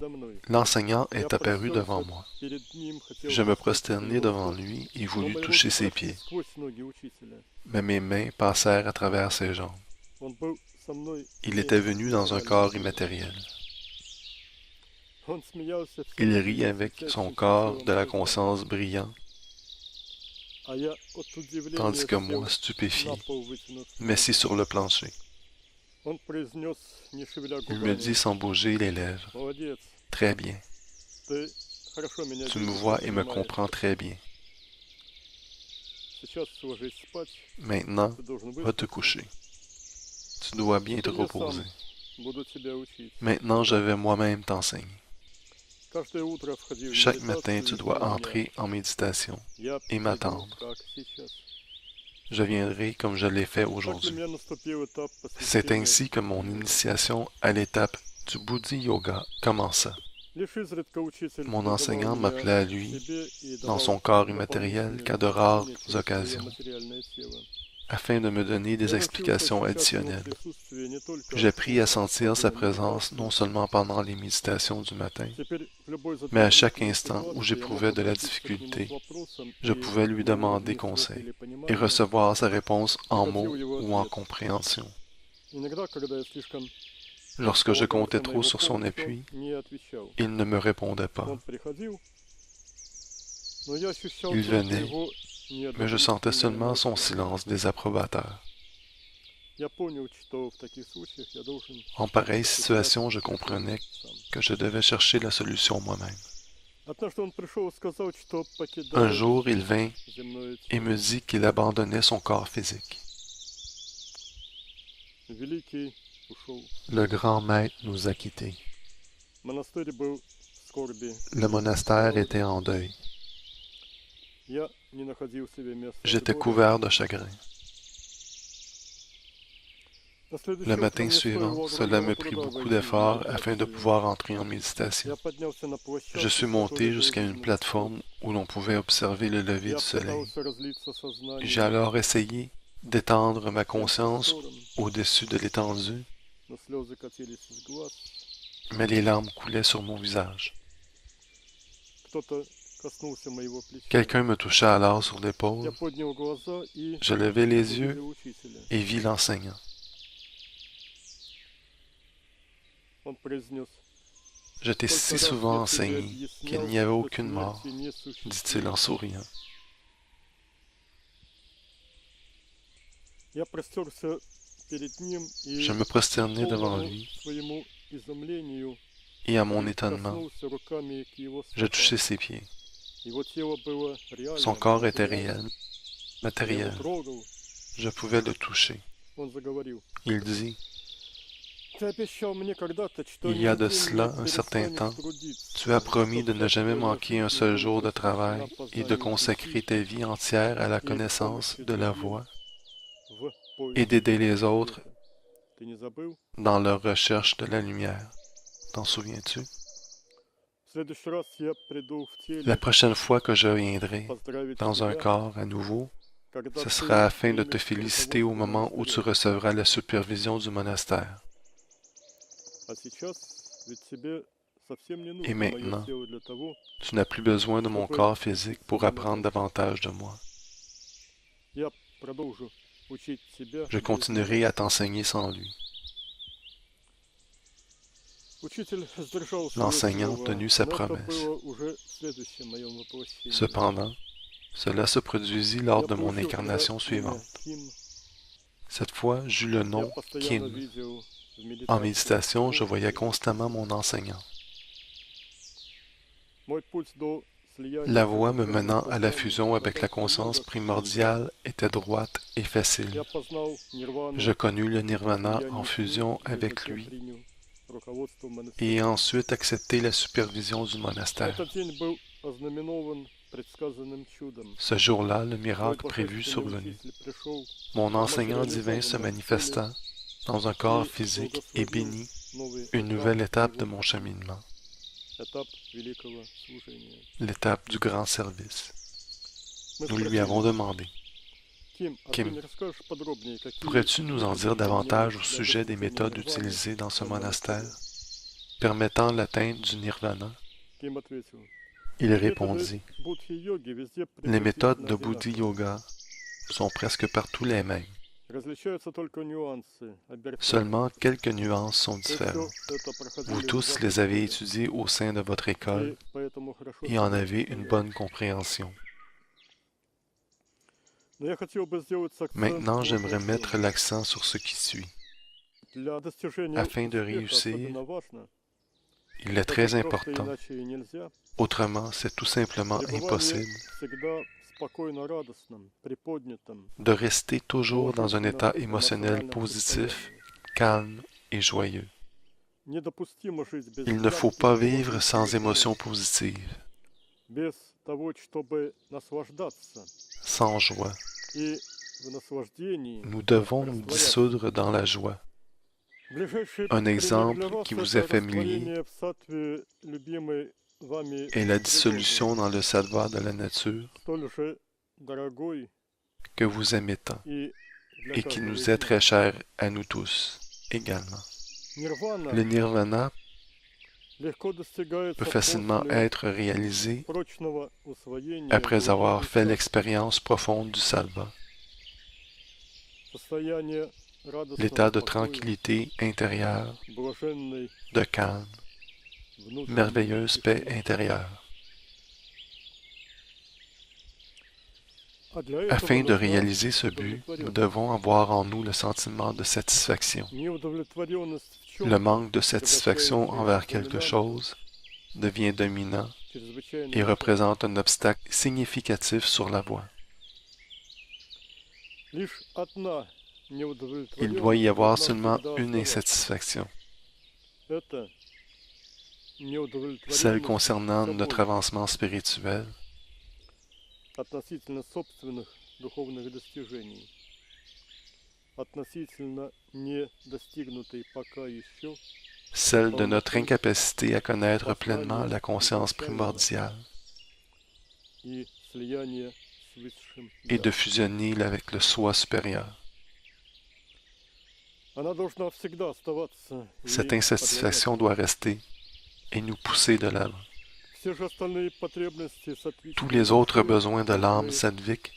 l'enseignant est apparu devant moi. Je me prosternai devant lui et voulus toucher ses pieds, mais mes mains passèrent à travers ses jambes. Il était venu dans un corps immatériel. Il rit avec son corps de la conscience brillant, tandis que moi, stupéfié, m'assis sur le plancher. Il me dit sans bouger les lèvres, « Très bien. Tu me vois et me comprends très bien. Maintenant, va te coucher. Tu dois bien te reposer. Maintenant, je vais moi-même t'enseigner. Chaque matin, tu dois entrer en méditation et m'attendre. Je viendrai comme je l'ai fait aujourd'hui. » C'est ainsi que mon initiation à l'étape du Buddhi Yoga commença. Mon enseignant m'appelait à lui, dans son corps immatériel, qu'à de rares occasions, afin de me donner des explications additionnelles. J'ai appris à sentir sa présence non seulement pendant les méditations du matin, mais à chaque instant où j'éprouvais de la difficulté, je pouvais lui demander conseil et recevoir sa réponse en mots ou en compréhension. Lorsque je comptais trop sur son appui, il ne me répondait pas. Il venait, mais je sentais seulement son silence désapprobateur. En pareille situation, je comprenais que je devais chercher la solution moi-même. Un jour, il vint et me dit qu'il abandonnait son corps physique. Le grand maître nous a quittés. Le monastère était en deuil. J'étais couvert de chagrin. Le matin suivant, cela me prit beaucoup d'efforts afin de pouvoir entrer en méditation. Je suis monté jusqu'à une plateforme où l'on pouvait observer le lever du soleil. J'ai alors essayé d'étendre ma conscience au-dessus de l'étendue, mais les larmes coulaient sur mon visage. Quelqu'un me toucha alors sur l'épaule. Je levai les yeux et vis l'enseignant. Je t'ai si souvent enseigné qu'il n'y avait aucune mort, dit-il en souriant. Je me prosternai devant lui et à mon étonnement, je touchai ses pieds. Son corps était réel, matériel. Je pouvais le toucher. Il dit, « Il y a de cela un certain temps, tu as promis de ne jamais manquer un seul jour de travail et de consacrer ta vie entière à la connaissance de la voie et d'aider les autres dans leur recherche de la lumière. T'en souviens-tu? La prochaine fois que je viendrai dans un corps à nouveau, ce sera afin de te féliciter au moment où tu recevras la supervision du monastère. Et maintenant, tu n'as plus besoin de mon corps physique pour apprendre davantage de moi. Je continuerai à t'enseigner sans lui. » L'enseignant tenu sa promesse. Cependant, cela se produisit lors de mon incarnation suivante. Cette fois, j'eus le nom Kim. En méditation, je voyais constamment mon enseignant. La voie me menant à la fusion avec la conscience primordiale était droite et facile. Je connus le nirvana en fusion avec lui et ai ensuite accepté la supervision du monastère. Ce jour-là, le miracle prévu survenu. Mon enseignant divin se manifesta dans un corps physique et bénit une nouvelle étape de mon cheminement, l'étape du grand service. Nous lui avons demandé, Kim, pourrais-tu nous en dire davantage au sujet des méthodes utilisées dans ce monastère, permettant l'atteinte du nirvana? Il répondit, les méthodes de Buddhi Yoga sont presque partout les mêmes. Seulement quelques nuances sont différentes. Vous tous les avez étudiées au sein de votre école et en avez une bonne compréhension. Maintenant, j'aimerais mettre l'accent sur ce qui suit. Afin de réussir, il est très important. Autrement, c'est tout simplement impossible de rester toujours dans un état émotionnel positif, calme et joyeux. Il ne faut pas vivre sans émotions positives, sans joie. Nous devons nous dissoudre dans la joie. Un exemple qui vous est familier est la dissolution dans le sattva de la nature que vous aimez tant et qui nous est très cher à nous tous également. Le nirvana peut facilement être réalisé après avoir fait l'expérience profonde du sattva. L'état de tranquillité intérieure, de calme, merveilleuse paix intérieure. Afin de réaliser ce but, nous devons avoir en nous le sentiment de satisfaction. Le manque de satisfaction envers quelque chose devient dominant et représente un obstacle significatif sur la voie. Il doit y avoir seulement une insatisfaction, celle concernant notre avancement spirituel, celle de notre incapacité à connaître pleinement la conscience primordiale et de fusionner avec le soi supérieur. Cette insatisfaction doit rester et nous pousser de l'avant. Tous les autres besoins de l'âme sattvique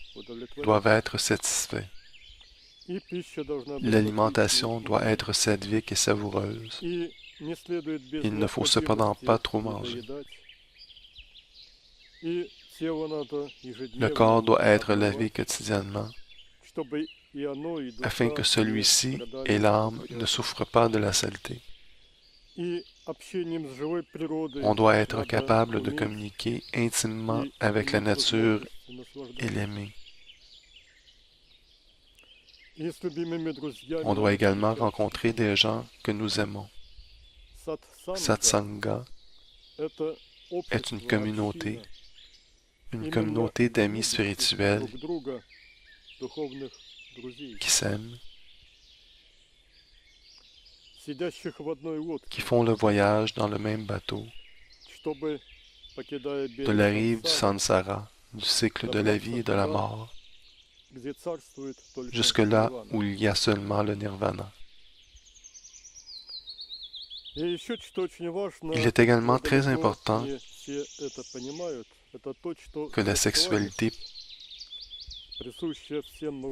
doivent être satisfaits. L'alimentation doit être sattvique et savoureuse. Il ne faut cependant pas trop manger. Le corps doit être lavé quotidiennement afin que celui-ci et l'âme ne souffrent pas de la saleté. On doit être capable de communiquer intimement avec la nature et l'aimer. On doit également rencontrer des gens que nous aimons. Satsanga est une communauté d'amis spirituels qui s'aiment, qui font le voyage dans le même bateau, de la rive du samsara, du cycle de la vie et de la mort, jusque là où il y a seulement le nirvana. Il est également très important que la sexualité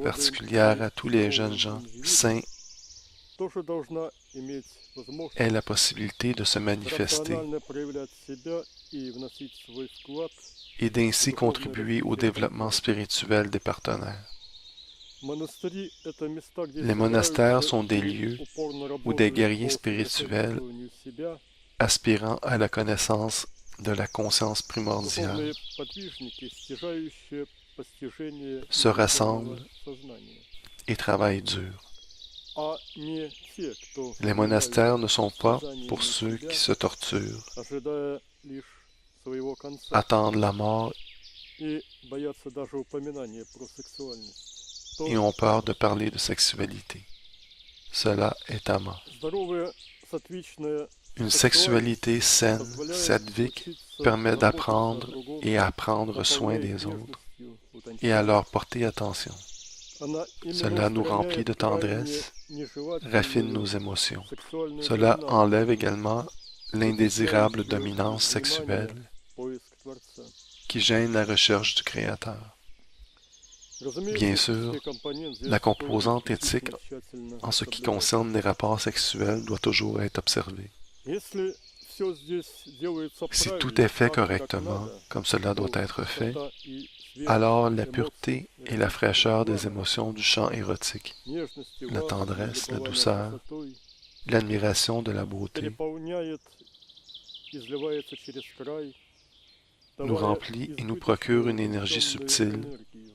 particulière à tous les jeunes gens saints ait la possibilité de se manifester et d'ainsi contribuer au développement spirituel des partenaires. Les monastères sont des lieux où des guerriers spirituels aspirant à la connaissance de la conscience primordiale se rassemblent et travaillent dur. Les monastères ne sont pas pour ceux qui se torturent, attendent la mort и боятся даже упоминания про сексуальность, то et ont peur de parler de sexualité. Cela est tama. здоровая сатвичная Une сексуальность sexualité saine, позволяет sattvique, научиться permet заботиться о d'apprendre другом, et à prendre soin наполняет des autres нежностью, et à утонченностью. leur porter attention. Она именно Cela nous remplit устраняет de крайне tendresse, raffine nos нежелательную émotions. сексуальную Cela enlève доминантность, également l'indésirable вытесняющую dominance из внимания sexuelle поиск Творца. qui gêne la recherche du Créateur. Bien Разумеется, sûr, этический компонент здесь la тоже composante éthique исключительно тщательно en ce qui соблюдать. concerne les rapports sexuels doit toujours être observée. Если все здесь делается Si tout правильно, est fait так, как correctement, надо, comme cela то doit être fait, чистота и свежесть alors la эмоций, pureté et la fraîcheur des регулярно, émotions du chant érotique, нежности, la лаской, tendresse, la любования douceur, красотой l'admiration de la beauté, переполняет, изливается через край, nous давая remplit et nous procure избыточную une énergie утонченную subtile энергию,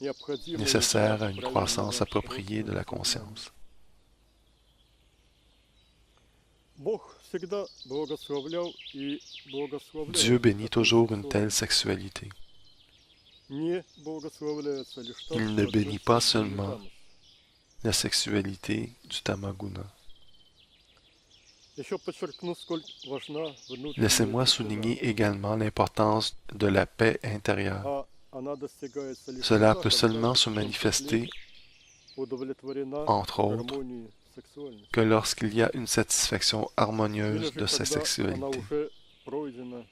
необходимую nécessaire для à une croissance правильного appropriée de роста la сознания. conscience. Бог всегда благословлял и благословляет Dieu bénit такую toujours une сексуальность. telle sexualité. Не благословляется лишь та, Il что ne bénit относится pas к seulement тамос. la sexualité du tamaguna. Еще подчеркну, сколь важна внутренняя Laissez-moi тишина, souligner également l'importance de la paix intérieure. а она достигается лишь Cela тогда, peut когда seulement se в том числе manifester, удовлетворена entre autres, гармонией сексуальности. que lorsqu'il y a une satisfaction Или harmonieuse же de sa когда она sexualité, уже пройдена,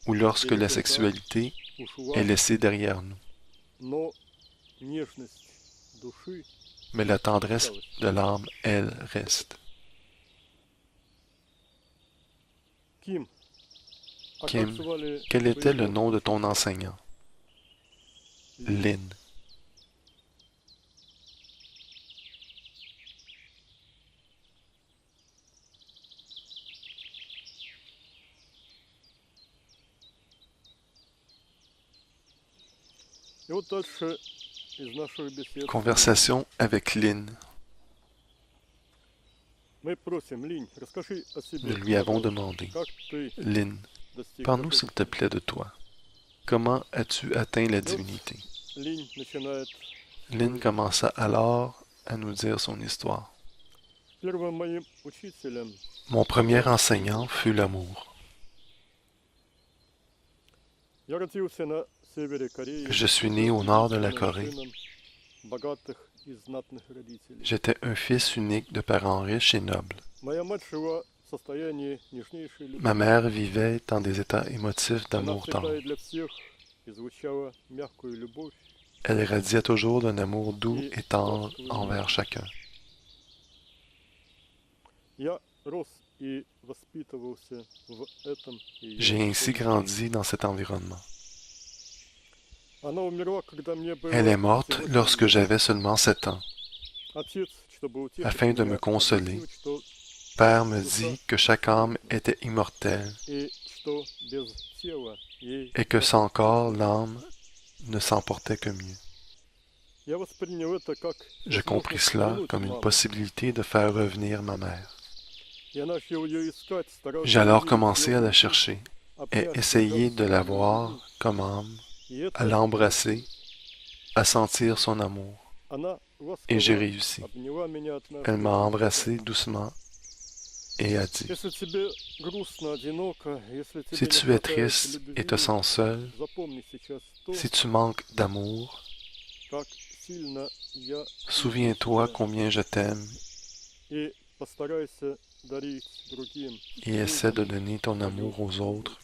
ou lorsque la пережита, sexualité ушла, est laissée derrière nous. но нежность души Mais la tendresse осталась. de l'âme, elle, reste. Ким, а как Kim, звали quel était le твоего nom de ton учителя? enseignant? Лин. Lynn. И вот дальше из наших бесед Conversation avec Lynn. мы просим, Линь, расскажи о себе, Nous lui avons пожалуйста, demandé, как ты Lynn, достиг parle-nous такой s'il te plaît de toi. Comment as-tu atteint la divinité? Линь начинает. Lynn commença alors à nous dire son histoire. Первым моим учителем Mon premier enseignant fut l'amour. я родился на севере Кореи. Je suis né au nord de la единственным Corée. сыном богатых и знатных родителей. J'étais un fils unique de parents riches et nobles. Моя мать жила в состоянии нежнейшей любви. Ma mère vivait dans des états émotifs Она d'amour всегда tendre. и для всех излучала мягкую любовь. Elle irradiait toujours d'un amour doux et tendre envers chacun. Я рос и воспитывался в этом ее J'ai ainsi окружении. grandi dans cet environnement. Она умерла, когда мне было Elle est morte всего 7 lorsque лет. j'avais seulement 7 ans. Отец, чтобы утешить Afin de меня, me consoler, объяснил, что Père me dit que chaque âme était immortelle и что без тела ей et que не sans спастись. corps, l'âme ne s'emportait que mieux. Я воспринял это как Je compris возможность cela вернуть comme une маму. possibilité de faire revenir ma mère. Я начал ее искать, старался J'ai alors увидеть commencé ее à la душу, chercher et обнять, essayer de la прижаться к ней, voir comme âme, и à это l'embrasser, à sentir son amour. она Et j'ai ласково réussi. обняла меня однажды Elle m'a и embrassé doucement et a dit, Если тебе грустно, одиноко, если тебе si не tu es хватает triste et te любви, sens seul, запомни сейчас то, si tu manques d'amour, как сильно я souviens-toi тебя, combien je t'aime и постарайся дарить другим et essaie de людям donner ton amour aux autres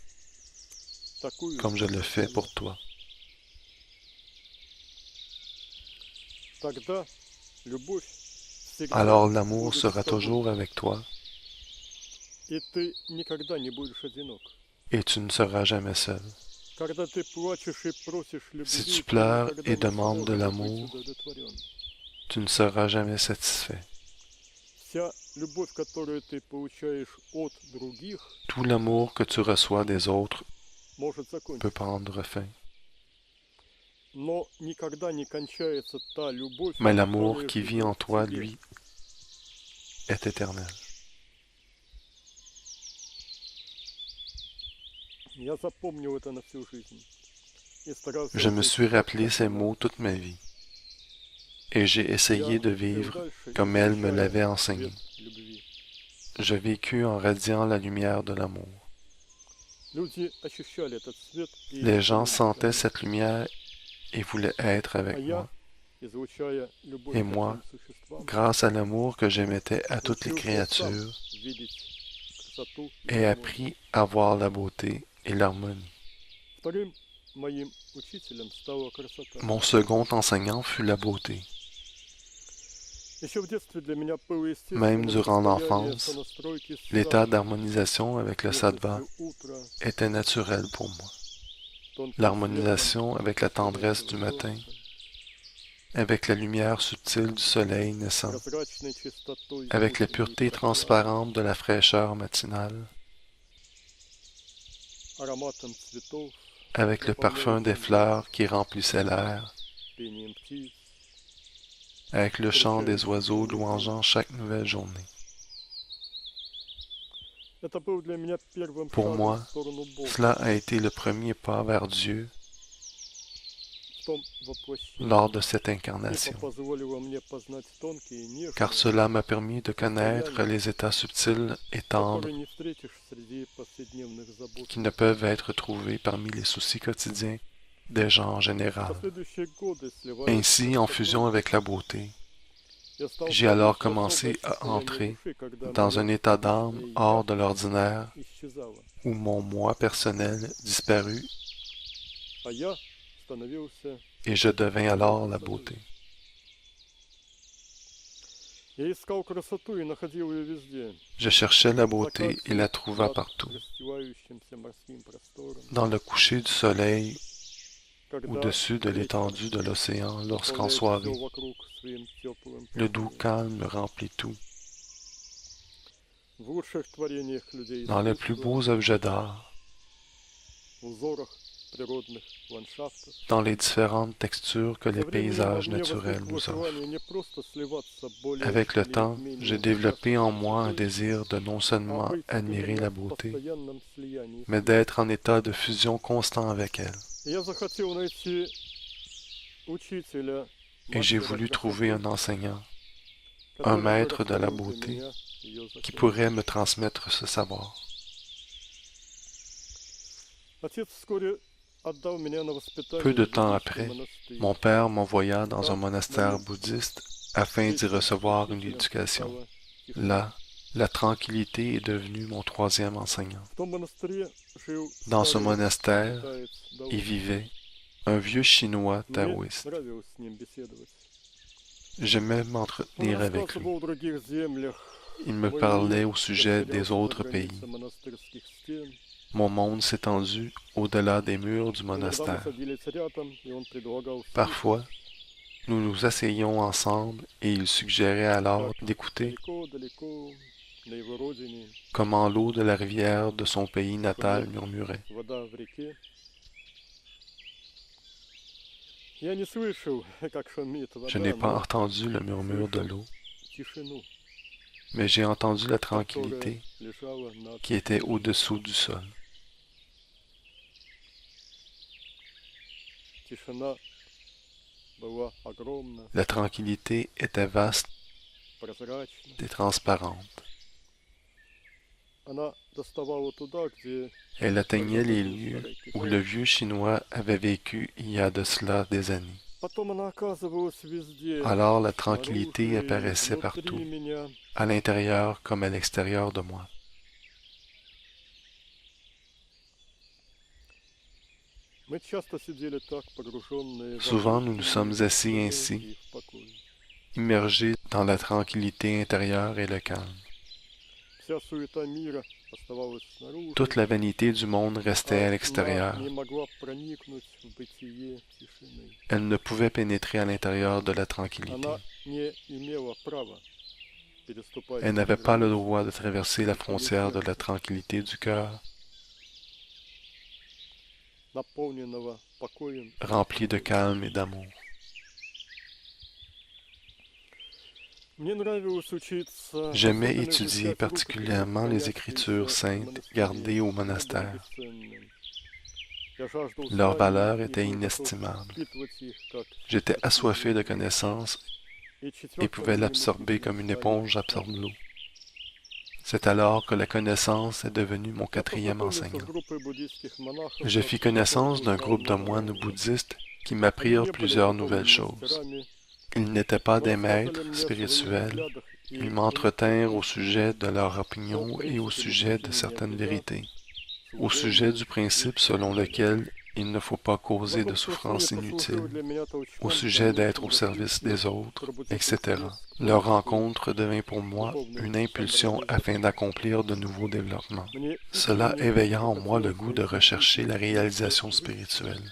такую comme je le fais любовь. pour toi. Тогда любовь всегда Alors l'amour будет с sera тобой, toujours avec toi и ты никогда не будешь одинок. et tu ne seras jamais seul. Когда ты плачешь и просишь Si любви, tu ты pleures никогда et не demandes de сможешь быть l'amour, удовлетворен. tu ne seras jamais satisfait. Вся любовь, которую ты получаешь от других, Tout l'amour que tu reçois des autres может peut закончиться. prendre fin. Но никогда не кончается та любовь, Mais l'amour которая qui vit живет en в toi, тебе. lui, est éternel. Я запомнил это на всю жизнь. Je me suis rappelé ces mots toute ma vie, et j'ai essayé de vivre comme elle me l'avait enseigné. Je vécus en radiant la lumière de l'amour. Les gens sentaient cette lumière et voulaient être avec moi. Et moi, grâce à l'amour que j'émettais à toutes les créatures, ai appris à voir la beauté et l'harmonie. Mon second enseignant fut la beauté. Même durant l'enfance, l'état d'harmonisation avec le sattva était naturel pour moi. L'harmonisation avec la tendresse du matin, avec la lumière subtile du soleil naissant, avec la pureté transparente de la fraîcheur matinale, avec le parfum des fleurs qui remplissait l'air, avec le chant des oiseaux louangeant chaque nouvelle journée. Pour moi, cela a été le premier pas vers Dieu lors de cette incarnation, car cela m'a permis de connaître les états subtils et tendres qui ne peuvent être trouvés parmi les soucis quotidiens des gens en général. Ainsi, en fusion avec la beauté, j'ai alors commencé à entrer dans un état d'âme hors de l'ordinaire où mon moi personnel disparut et je devins alors la beauté. Je cherchais la beauté et la trouva partout, dans le coucher du soleil, au-dessus de l'étendue de l'océan lorsqu'en soirée, le doux calme remplit tout. Dans les plus beaux objets d'art, dans les différentes textures que les paysages naturels nous offrent. Avec le temps, j'ai développé en moi un désir de non seulement admirer la beauté, mais d'être en état de fusion constant avec elle. Et j'ai voulu trouver un enseignant, un maître de la beauté, qui pourrait me transmettre ce savoir. Peu de temps après, mon père m'envoya dans un monastère bouddhiste afin d'y recevoir une éducation. Là, la tranquillité est devenue mon troisième enseignant. Dans ce monastère, y vivait un vieux chinois taoïste. J'aimais m'entretenir avec lui. Il me parlait au sujet des autres pays. Mon monde s'étendit au-delà des murs du monastère. Parfois, nous nous asseyions ensemble et il suggérait alors d'écouter comment l'eau de la rivière de son pays natal murmurait. Je n'ai pas entendu le murmure de l'eau, mais j'ai entendu la tranquillité qui était au-dessous du sol. La tranquillité était vaste et transparente. Elle atteignait les lieux où le vieux Chinois avait vécu il y a de cela des années. Alors la tranquillité apparaissait partout, à l'intérieur comme à l'extérieur de moi. Souvent, nous nous sommes assis ainsi, immergés dans la tranquillité intérieure et le calme. Toute la vanité du monde restait à l'extérieur. Elle ne pouvait pénétrer à l'intérieur de la tranquillité. Elle n'avait pas le droit de traverser la frontière de la tranquillité du cœur, rempli de calme et d'amour. J'aimais étudier particulièrement les écritures saintes gardées au monastère. Leur valeur était inestimable. J'étais assoiffé de connaissances et pouvais l'absorber comme une éponge absorbe l'eau. C'est alors que la connaissance est devenue mon quatrième enseignant. Je fis connaissance d'un groupe de moines bouddhistes qui m'apprirent plusieurs nouvelles choses. Ils n'étaient pas des maîtres spirituels. Ils m'entretinrent au sujet de leur opinion et au sujet de certaines vérités, au sujet du principe selon lequel il ne faut pas causer de souffrance inutile, au sujet d'être au service des autres, etc. Leur rencontre devint pour moi une impulsion afin d'accomplir de nouveaux développements. Cela éveilla en moi le goût de rechercher la réalisation spirituelle.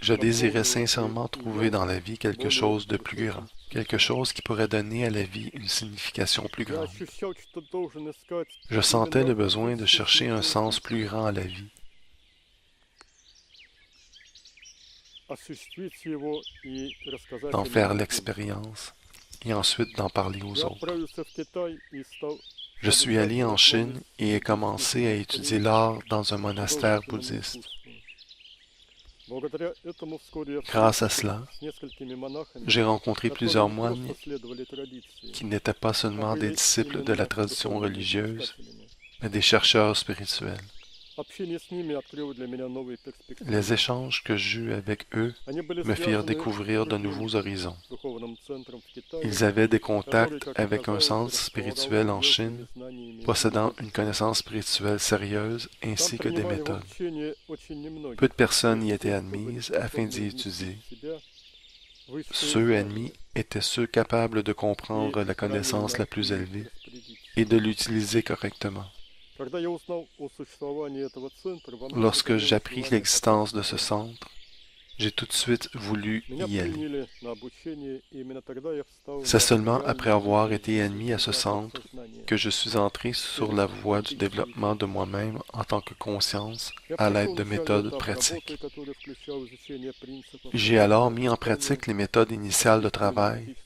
Je désirais sincèrement trouver dans la vie quelque chose de plus grand, quelque chose qui pourrait donner à la vie une signification plus grande. Je sentais le besoin de chercher un sens plus grand à la vie. D'en faire l'expérience et ensuite d'en parler aux autres. Je suis allé en Chine et ai commencé à étudier l'art dans un monastère bouddhiste. Grâce à cela, j'ai rencontré plusieurs moines qui n'étaient pas seulement des disciples de la tradition religieuse, mais des chercheurs spirituels. Les échanges que j'eus avec eux me firent découvrir de nouveaux horizons. Ils avaient des contacts avec un centre spirituel en Chine, possédant une connaissance spirituelle sérieuse ainsi que des méthodes. Peu de personnes y étaient admises afin d'y étudier. Ceux admis étaient ceux capables de comprendre la connaissance la plus élevée et de l'utiliser correctement. Lorsque j'appris l'existence de ce centre, j'ai tout de suite voulu y aller. C'est seulement après avoir été admis à ce centre que je suis entré sur la voie du développement de moi-même en tant que conscience à l'aide de méthodes pratiques. J'ai alors mis en pratique les méthodes initiales de travail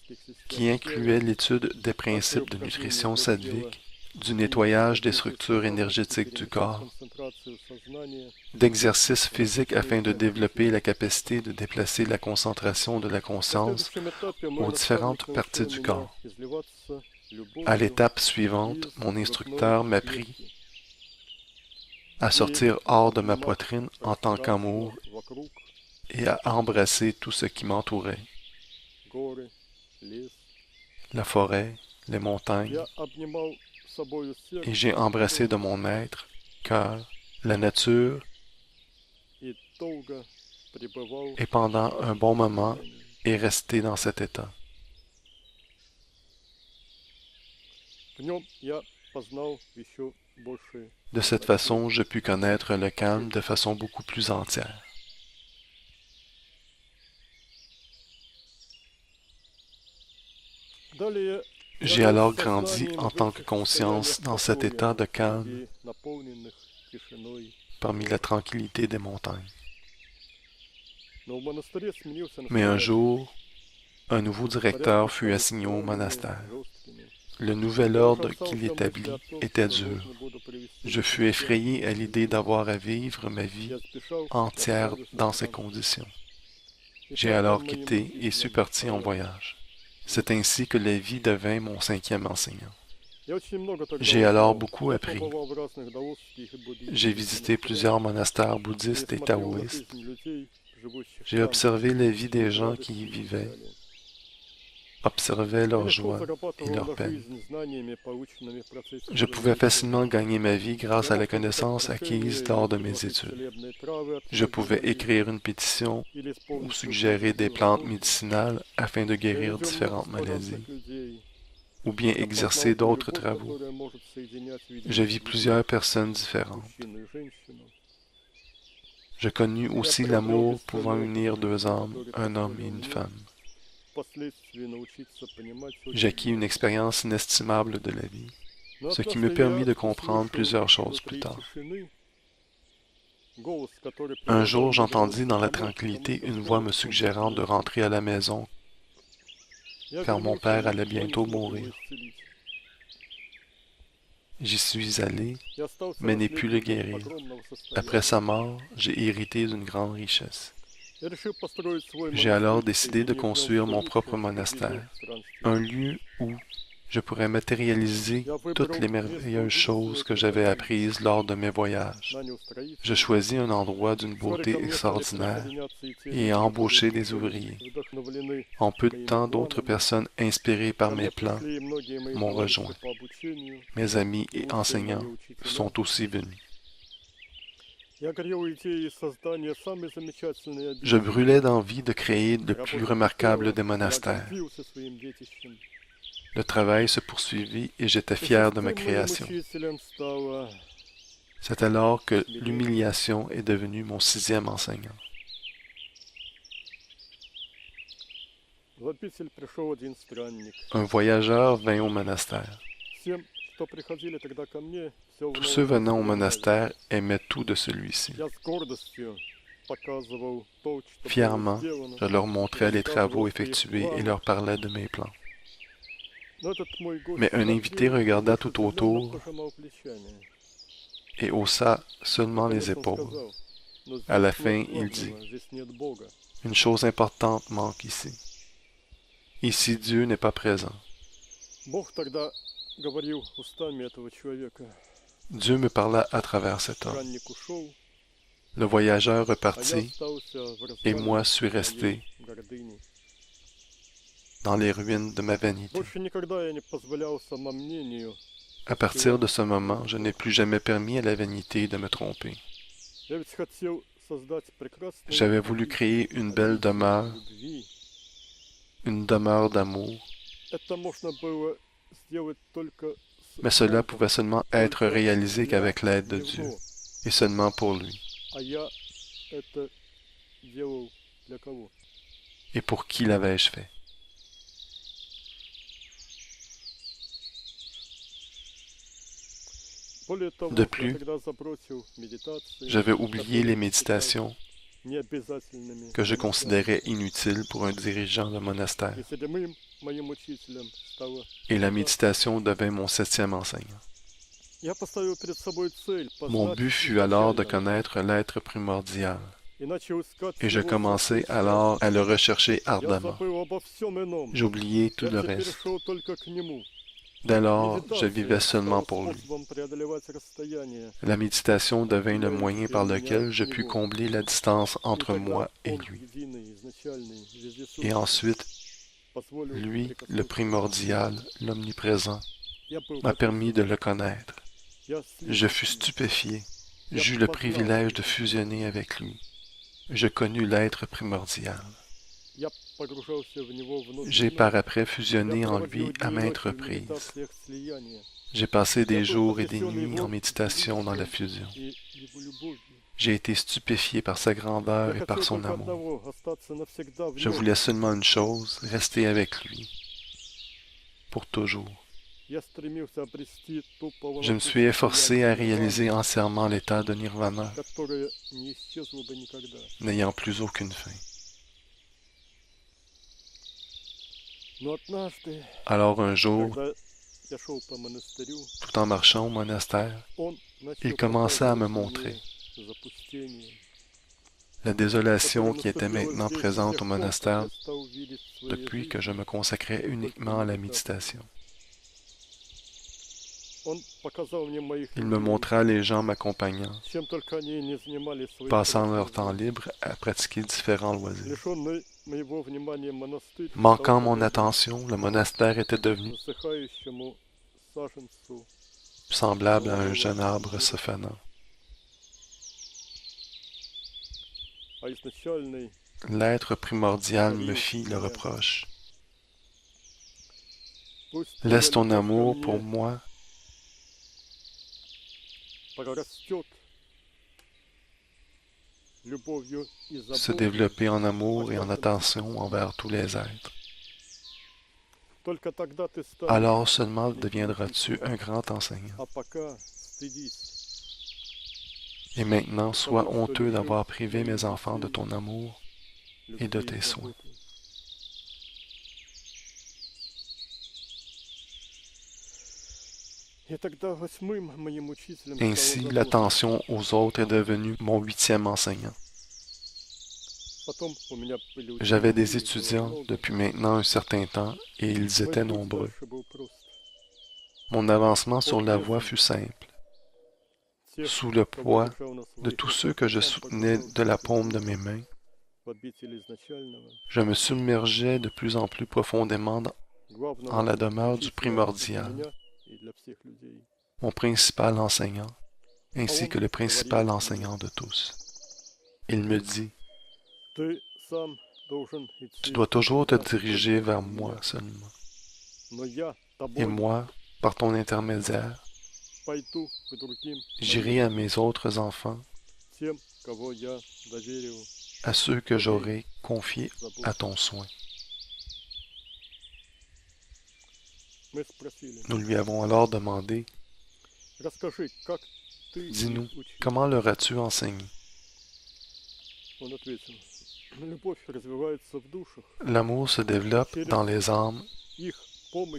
qui incluaient l'étude des principes de nutrition sattvique, du nettoyage des structures énergétiques du corps, d'exercices physiques afin de développer la capacité de déplacer la concentration de la conscience aux différentes parties du corps. À l'étape suivante, mon instructeur m'apprit à sortir hors de ma poitrine en tant qu'amour et à embrasser tout ce qui m'entourait. La forêt, les montagnes, et j'ai embrassé de mon être, cœur, la nature, et pendant un bon moment est resté dans cet état. De cette façon, je pus connaître le calme de façon beaucoup plus entière. J'ai alors grandi en tant que conscience dans cet état de calme parmi la tranquillité des montagnes. Mais un jour, un nouveau directeur fut assigné au monastère. Le nouvel ordre qu'il établit était dur. Je fus effrayé à l'idée d'avoir à vivre ma vie entière dans ces conditions. J'ai alors quitté et suis parti en voyage. C'est ainsi que la vie devint mon cinquième enseignant. J'ai alors beaucoup appris. J'ai visité plusieurs monastères bouddhistes et taoïstes. J'ai observé la vie des gens qui y vivaient, observé leur joie et leur peine. Je pouvais facilement gagner ma vie grâce à la connaissance acquise lors de mes études. Je pouvais écrire une pétition ou suggérer des plantes médicinales afin de guérir différentes maladies, ou bien exercer d'autres travaux. Je vis plusieurs personnes différentes. Je connus aussi l'amour pouvant unir deux âmes, un homme et une femme. J'acquis une expérience inestimable de la vie, ce qui me permit de comprendre plusieurs choses plus tard. Un jour, j'entendis dans la tranquillité une voix me suggérant de rentrer à la maison, car mon père allait bientôt mourir. J'y suis allé, и остался mais n'ai pu le наследником guérir. огромного Après состояния. sa mort, j'ai hérité d'une grande richesse. Я решил построить свой J'ai alors монастырь в décidé de Соединении, в нем construire все mon лучшее, propre что видел monastère, в странстве. un lieu où je pourrais matérialiser Я toutes выбрал les место merveilleuses choses удивительной que j'avais красоты, apprises lors de mes voyages. нанял Je строителей. choisis un endroit d'une Вскоре beauté ко мне стали extraordinaire присоединяться и те et ai люди, embauché которые des были ouvriers. вдохновлены En peu de моими temps, d'autres планами. personnes inspirées par Ко mes мне plans пришли и многие мои m'ont товарищи rejoint. по обучению, Mes amis и et лучшие мои enseignants учителя. sont aussi venus. Я горел идеей создания самой замечательной Je обители. brûlais d'envie de créer le plus Работа remarquable кипела, des я monastères. гордился своим детищем. Le travail se poursuivit et j'étais И fier de ma шестым моим création. учителем стала C'est alors que смирение. l'humiliation est devenue mon 6e enseignant. В обитель пришел один странник. Un voyageur vint au monastère. Всем, кто приходили тогда ко мне, все в Tous ceux новом venant au месте нравилось. monastère aimaient tout de celui-ci. Я с гордостью показывал то, что было Fièrement, сделано, je leur montrais les travaux рассказывал о своих effectués et планах. leur parlais de mes plans. Но этот мой гость Mais un invité ходил, regarda лишь tout удивленно autour пожимал плечами. et haussa seulement les Наконец он épaules. сказал: «Но À la здесь fin, нет il dit, главного, здесь нет Бога». une chose importante manque ici. Ici, Dieu n'est pas présent. Бог тогда говорил устами этого человека. Dieu me parla à travers cet homme. Странник ушел, Le voyageur а я repartit остался в et moi развалинах suis моей resté гордыни. dans les ruines de ma vanité. Больше никогда я не позволял самомнению. À partir de ce moment, je n'ai plus jamais permis à la vanité de me tromper. Я ведь хотел создать прекрасную J'avais voulu créer une belle demeure, любви. une demeure d'amour, Это можно было сделать только с mais cela Богом, pouvait seulement être réalisé qu'avec l'aide de Dieu, et seulement pour lui. а я это делал для кого? Et pour qui l'avais-je fait? Более того, De я plus, тогда забросил медитации, j'avais oublié les которые méditations считал необязательными que je для considérais inutiles pour un dirigeant de monastère, И седьмым моим учителем стало et la это. méditation devint mon 7e enseignant. Я поставил перед собой цель Mon познать but fut alors de изначальное connaître l'être primordial, и начал искать et je его commençai всякую alors à le rechercher Я ardemment. забыл обо всем ином. J'oubliai tout Я le теперь reste. шел только к нему. Dès lors, je Méditation vivais seulement стала pour lui. способом преодолевать расстояние. La méditation devint le moyen par lequel je pus combler la distance И entre тогда moi et он, lui. единый, изначальный, вездесущий, Et ensuite, позволил lui, le прикоснуться. primordial, l'omniprésent, Я был m'a permis de потрясен. le connaître. Я Je fus слился. stupéfié. J'eus le privilège de fusionner avec lui. Je connus l'être primordial. Я погружался в него вновь и J'ai вновь. par après fusionné Я en проводил lui дни à и maintes ночи в reprises. медитациях слияния J'ai passé des jours et des nuits en méditation dans la fusion. и его любовью. J'ai été stupéfié par sa grandeur Я et par хотел son только amour. одного — остаться навсегда в Je нем. voulais seulement une chose, rester avec lui, pour toujours. Я стремился обрести ту Je me полноту suis efforcé à состояния réaliser entièrement l'état de nirvana, которое не исчезло бы никогда. n'ayant plus aucune fin. Но однажды, Alors un jour, когда я шел по монастырю, tout en marchant au monastère, он начал il commença à me показывать montrer мне запустение, la désolation которое qui était наступило maintenant здесь с présente тех au пор, как monastère я стал видеть в своей depuis que je жизни. me consacrais uniquement à la méditation. Он показал мне моих Il me людей, montra les gens m'accompagnant, чем только они не занимали свои passant leur праведные temps жизни. libre à pratiquer différents loisirs. Лишенный моего внимания монастырь Manquant стал mon подобен attention, le monastère était devenu засыхающему саженцу. semblable à un jeune arbre se fanant. А изначальный L'être primordial me fit le reproche. пусть Laisse ton твоя любовь ко amour pour мне moi прорастет любовью и se заботой. développer en amour et en attention envers tous les êtres. Только тогда ты станешь, Alors seulement deviendras-tu un grand enseignant. а пока стыдись. Et maintenant, sois honteux d'avoir privé mes enfants de ton amour et de любви и tes soins. заботы. Ainsi, l'attention aux autres est devenue mon 8e enseignant. J'avais des étudiants depuis maintenant un certain temps et ils étaient nombreux. Mon avancement sur la voie fut simple. Sous le poids de tous ceux que je soutenais de la paume de mes mains, je me submergeais de plus en plus profondément en la demeure du primordial, mon principal enseignant, ainsi que le principal enseignant de tous. Il me dit, « Tu dois toujours te diriger vers moi seulement. Et moi, par ton intermédiaire, j'irai à mes autres enfants, à ceux que j'aurai confiés à ton soin. » Nous lui avons alors demandé, « Dis-nous, comment leur as-tu enseigné? » L'amour se développe dans les âmes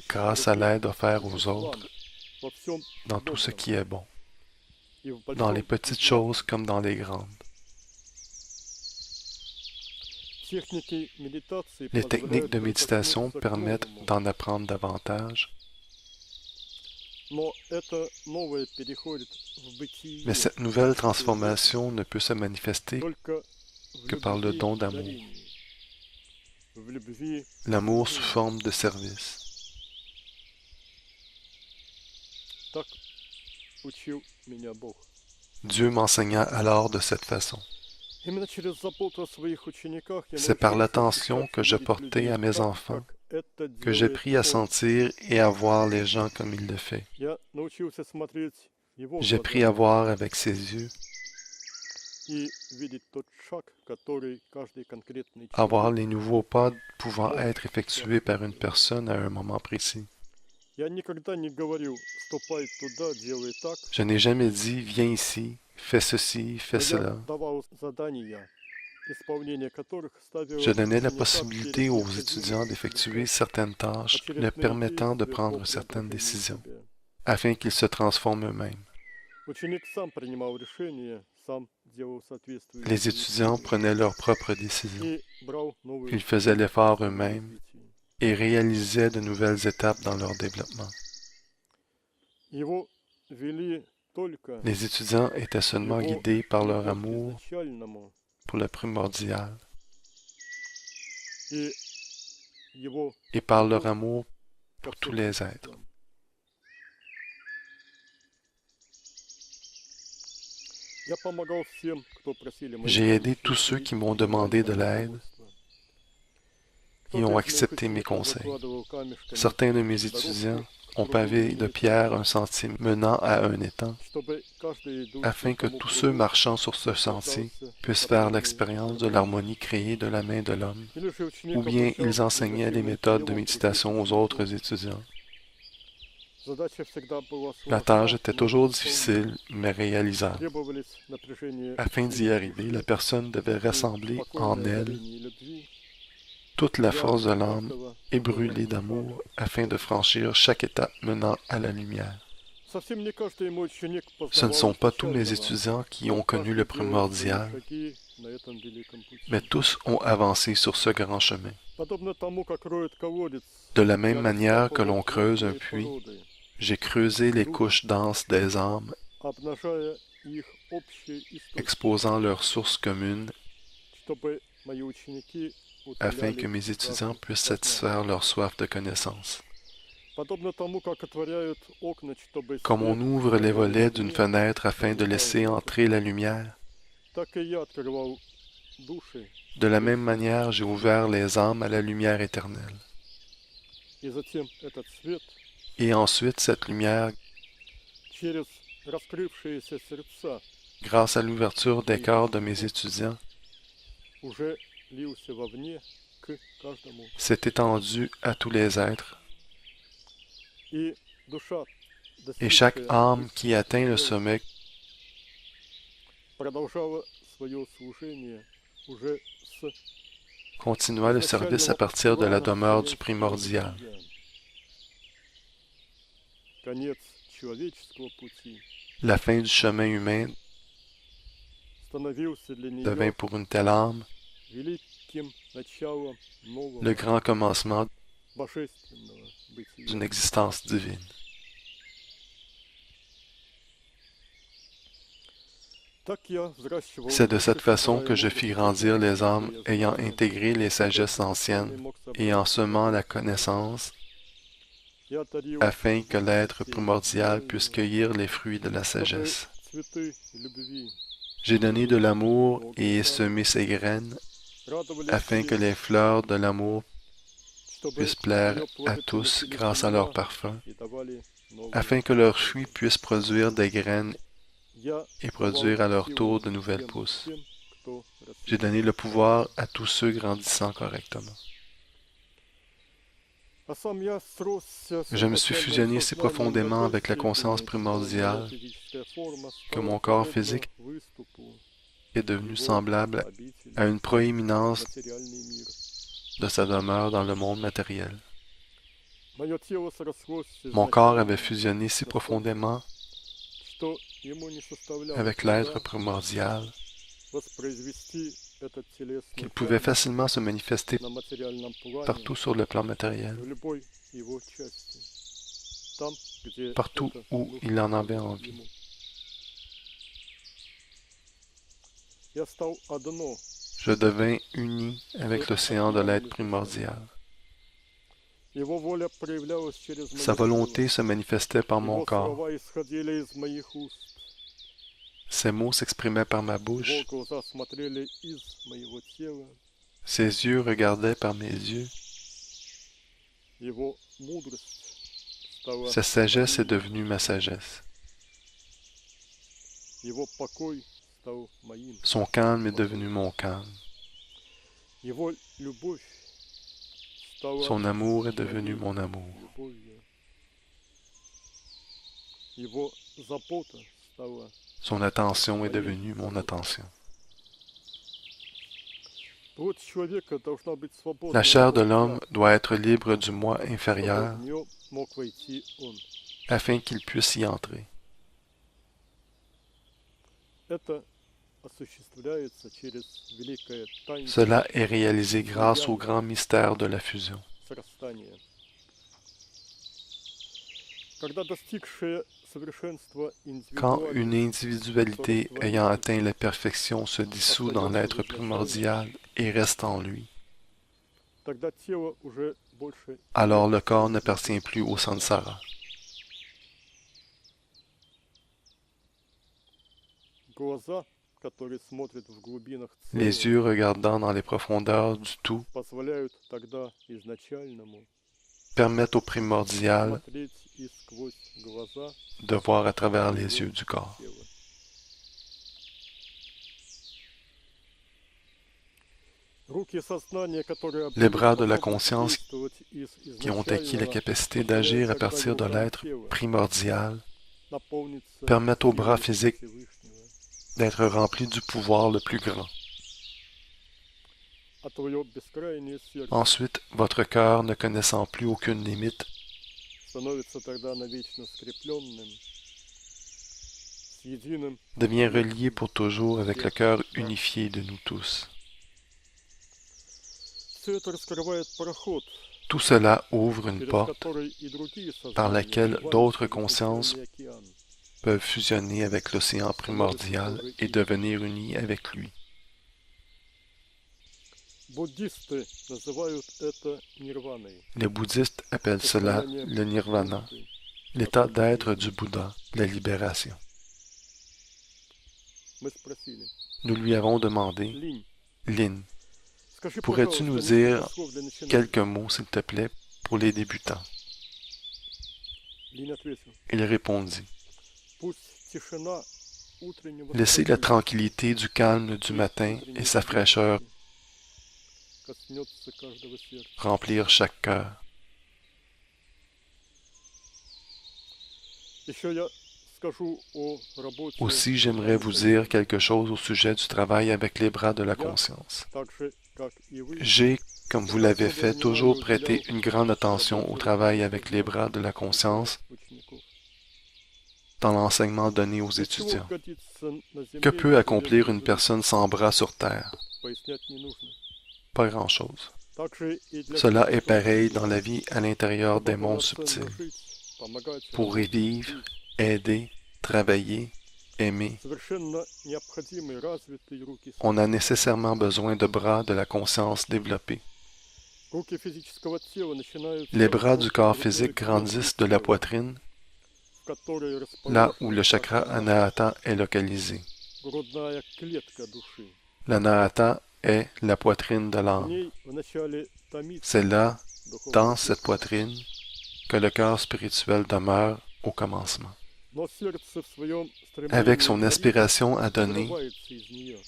grâce à l'aide offerte aux autres dans tout ce qui est bon, dans les petites choses comme dans les grandes. Les techniques de méditation permettent d'en apprendre davantage, mais cette nouvelle transformation ne peut se manifester que par le don d'amour, l'amour sous forme de service. Dieu m'enseigna alors de cette façon. C'est par l'attention que je portais à mes enfants que j'ai appris à sentir et à voir les gens comme il le fait. J'ai appris à voir avec ses yeux, à voir les nouveaux pas pouvant être effectués par une personne à un moment précis. Je n'ai jamais dit « Viens ici, fais ceci, fais cela ». Je donnais la possibilité aux étudiants d'effectuer certaines tâches leur permettant de prendre certaines décisions, afin qu'ils se transforment eux-mêmes. Les étudiants prenaient leurs propres décisions. Ils faisaient l'effort eux-mêmes et réalisaient de nouvelles étapes dans leur développement. Les étudiants étaient seulement guidés par leur amour pour le primordial et par leur amour pour tous les êtres. J'ai aidé tous ceux qui m'ont demandé de l'aide et ont accepté mes conseils. Certains de mes étudiants ont pavé de pierre un sentier menant à un étang, afin que tous ceux marchant sur ce sentier puissent faire l'expérience de l'harmonie créée de la main de l'homme, ou bien ils enseignaient les méthodes de méditation aux autres étudiants. La tâche était toujours difficile, mais réalisable. Afin d'y arriver, la personne devait rassembler en elle toute la force de l'âme et brûler d'amour afin de franchir chaque étape menant à la lumière. Ce ne sont pas tous mes étudiants qui ont connu le primordial, mais tous ont avancé sur ce grand chemin. De la même manière que l'on creuse un puits, j'ai creusé les couches denses des âmes, exposant leurs sources communes, afin que mes étudiants puissent satisfaire leur soif de connaissance. Comme on ouvre les volets d'une fenêtre afin de laisser entrer la lumière, de la même manière j'ai ouvert les âmes à la lumière éternelle. Et ensuite cette lumière, grâce à l'ouverture des cœurs de mes étudiants, s'est étendue à tous les êtres. Et chaque âme qui atteint le sommet continua le service à partir de la demeure du primordial. человеческого пути La fin du chemin humain становился для devint нее pour une telle âme великим началом le нового grand commencement божественного d'une бытия. existence divine. Так я взращивал C'est de души, cette façon que собирая je fis мудрости grandir тех, les что âmes я ayant знаю, intégré les чтобы sagesses каждый anciennes мог et en собрать semant la свою connaissance, Я дарил afin que l'être сеять primordial знания, puisse cueillir les fruits de la чтобы sagesse. цветы любви J'ai donné de цвели l'amour его et глазами, semé ses graines, радовались afin que все, les fleurs de l'amour чтобы puissent plaire ее à плоды tous приносили grâce à leur семена parfum, и давали новые afin que leurs fruits плоды. puissent produire des graines Я et давал produire à leur силу tour de nouvelles всем pousses. тем, кто J'ai растет donné le pouvoir правильно. à tous ceux grandissant correctement. А сам я сросся с Je me suis изначальным fusionné si сознанием profondément avec la радости, conscience и моя primordiale физическая форма que стала mon corps подобна physique выступу est devenu его semblable обители, à une proéminence материальный мир. de sa demeure dans le monde matériel. Мое тело срослось с Mon corps avait изначальным fusionné si настолько, profondément что ему не составляло avec l'être труда primordial воспроизвести этот телесный qu'il pouvait форм facilement se manifester на материальном плане partout sur le plan matériel, в любой его части, там, где partout это où нужно il en avait было envie. ему. Я стал одно Je devins uni avec l'océan de l'être primordial. Его воля проявлялась через Sa мое тело. volonté se manifestait par mon Его corps. слова исходили из моих уст. Ses mots s'exprimaient par ma Его bouche. глаза смотрели из моего тела. Ses yeux regardaient par mes yeux. Его мудрость стала Sa sagesse est моей. devenue ma sagesse. Его покой стал моим. Son calme est devenu mon calme. Его любовь стала Son amour est моей devenu mon amour. любовью. Его забота стала. Son attention est devenue mon attention. Плоть человека должна быть свободна La от chair de его l'homme «я», doit être libre du moi чтобы inférieur в нее мог войти он. afin qu'il puisse y entrer. Это осуществляется через великое таинство Cela est réalisé grâce au grand mystère de la fusion. срастания. Когда достигшее совершенства Quand une индивидуальность individualité ayant atteint la perfection se dissout dans l'être primordial et reste en lui, тогда тело уже больше alors не le corps n'appartient plus au samsara. глаза, которые смотрят в глубинах Les целого, yeux regardant dans les profondeurs du tout позволяют тогда изначальному permettent au primordial смотреть и сквозь глаза de voir à travers les yeux du corps. тела. Руки сознания, которые Les bras de la обрели conscience способность действовать из qui ont acquis la изначального, capacité позволяют d'agir à тогда partir de его l'être телу primordial наполниться permettent aux bras силой physiques Всевышнего. d'être remplis du pouvoir le plus grand. А твое бескрайнее сердце Ensuite, votre cœur, ne connaissant plus aucune limite, становится тогда навечно скрепленным с единым devient relié pour toujours avec le cœur unifié de nous tous. Все это раскрывает проход, Tout cela ouvre une через porte который и другие par сознания laquelle вливаются d'autres в consciences изначальный океан. peuvent fusionner avec l'océan primordial et devenir unis avec lui. Буддисты называют это нирваной. Les bouddhistes appellent cela le nirvana, l'état d'être du Bouddha, la libération. Мы спросили, Nous lui avons demandé, Линь, Lin, скажи, pourrais-tu nous пожалуйста, dire несколько слов для начинающих? quelques mots, s'il te plaît, pour les débutants? Линь ответил, Il répondit, пусть тишина утреннего laissez la спокойствия tranquillité du calme du matin et sa fraîcheur коснется каждого сердца. remplir chaque cœur. Еще я скажу о работе Aussi, j'aimerais vous dire quelque chose au sujet du travail avec les bras de la conscience. так же, как и вы, J'ai, comme vous l'avez fait, toujours prêté une grande attention au travail avec les bras de la conscience учеников. dans l'enseignement donné aux До чего étudiants. годится на Que земле peut accomplir une железный personne sans bras sur terre? пояснять не нужно. Pas grand-chose. Также и для Cela тех, est кто pareil dans la vie à l'intérieur des чтобы mondes полноценно subtils. жить, помогать, Pour y работать, vivre, жить, aider, travailler, aimer, совершенно необходимы развитые руки. on a nécessairement besoin de bras de la conscience développée. Руки физического тела начинаются Les bras du от corps грудной physique клетки, grandissent de la poitrine, в которой là où le расположена chakra наша anahata est localisé. грудная клетка души. L'anahata est la poitrine de В l'âme. ней вначале томится C'est là, духовное dans сердце, cette poitrine, que le cœur spirituel demeure au commencement. но сердце в своем Avec стремлении son творить aspiration à donner, вырывается из нее.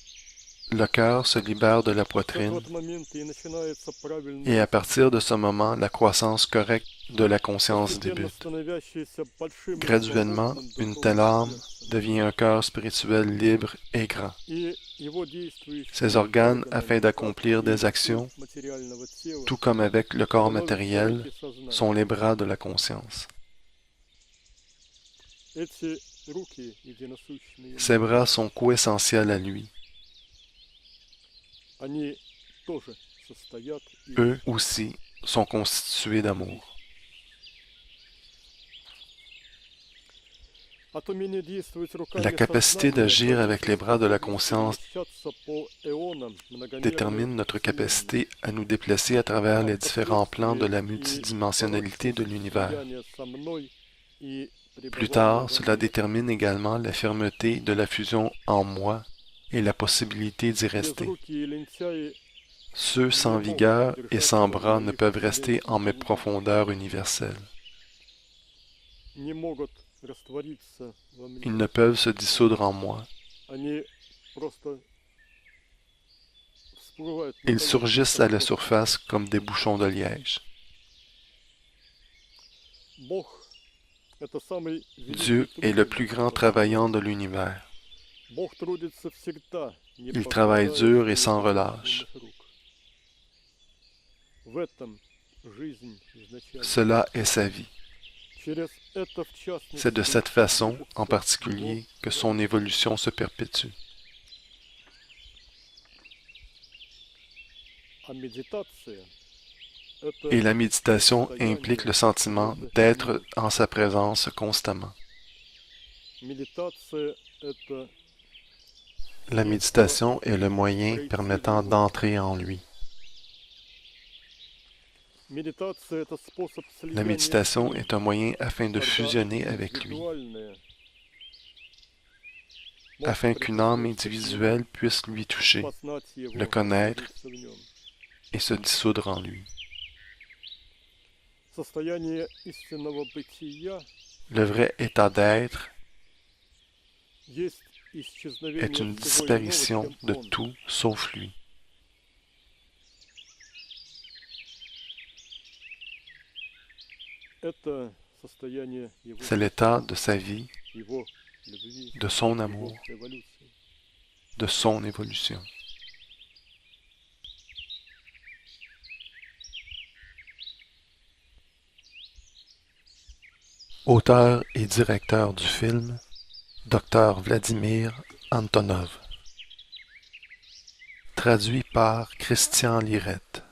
le cœur se libère de la С poitrine этого момента и начинается правильный et à partir de ce moment, la croissance correcte de la conscience постепенно débute. становящийся большим и Graduellement, свободным une духовным telle âme сердцем. devient un cœur spirituel libre et grand. И его действующие Ses organes, органы, afin d'accomplir des actions, материального тела, tout comme avec le corps становятся matériel, руки сознания. sont les bras de la conscience. Эти руки единосущные, Ces bras sont coessentiels à lui. они тоже состоят из Eux aussi sont constitués d'amour. От умения действовать руками La capacité сознания d'agir avec les bras de la до conscience перемещаться по эонам многомерной détermine notre Вселенной. capacité à nous déplacer à travers les différents plans de la multidimensionnalité de l'univers. Слияние со мной и Plus пребывание tard, во cela мне. détermine également la fermeté de la fusion en moi et la possibilité d'y rester. Безрукие лентяи Ceux sans vigueur et sans bras ne peuvent rester en mes profondeurs universelles. не могут раствориться во мне. Ils ne peuvent se dissoudre en moi. Они просто всплывают на Ils поверхность surgissent à la пространства. surface comme des bouchons de liège. Бог — это самый великий Dieu est le трудный plus grand творец. travaillant de l'univers. Бог трудится всегда, не Il travaille покладая dur et своих sans relâche. божественных рук. В этом жизнь изначально. Cela est sa vie. Через это, в частности, C'est de cette façon, Бог en particulier, que son évolution se perpétue. А медитация — это Et la méditation implique le sentiment d'être en sa présence constamment. медитация — это La méditation est le moyen permettant d'entrer en lui. медитация — это способ La слияния méditation сил, est un moyen afin de когда fusionner avec lui, индивидуальное afin может qu'une âme прикоснуться к нему, individuelle puisse lui toucher познать его, le connaître влиться в нем. et se dissoudre en lui. Состояние истинного бытия Le vrai état d'être есть est исчезновение une всего иного, disparition чем de он. tout sauf lui. Это состояние его, C'est l'état de sa vie, его любви, de son его amour, эволюции. de son évolution. Auteur et directeur du film, Dr Vladimir Antonov. Traduit par Christian Lirette.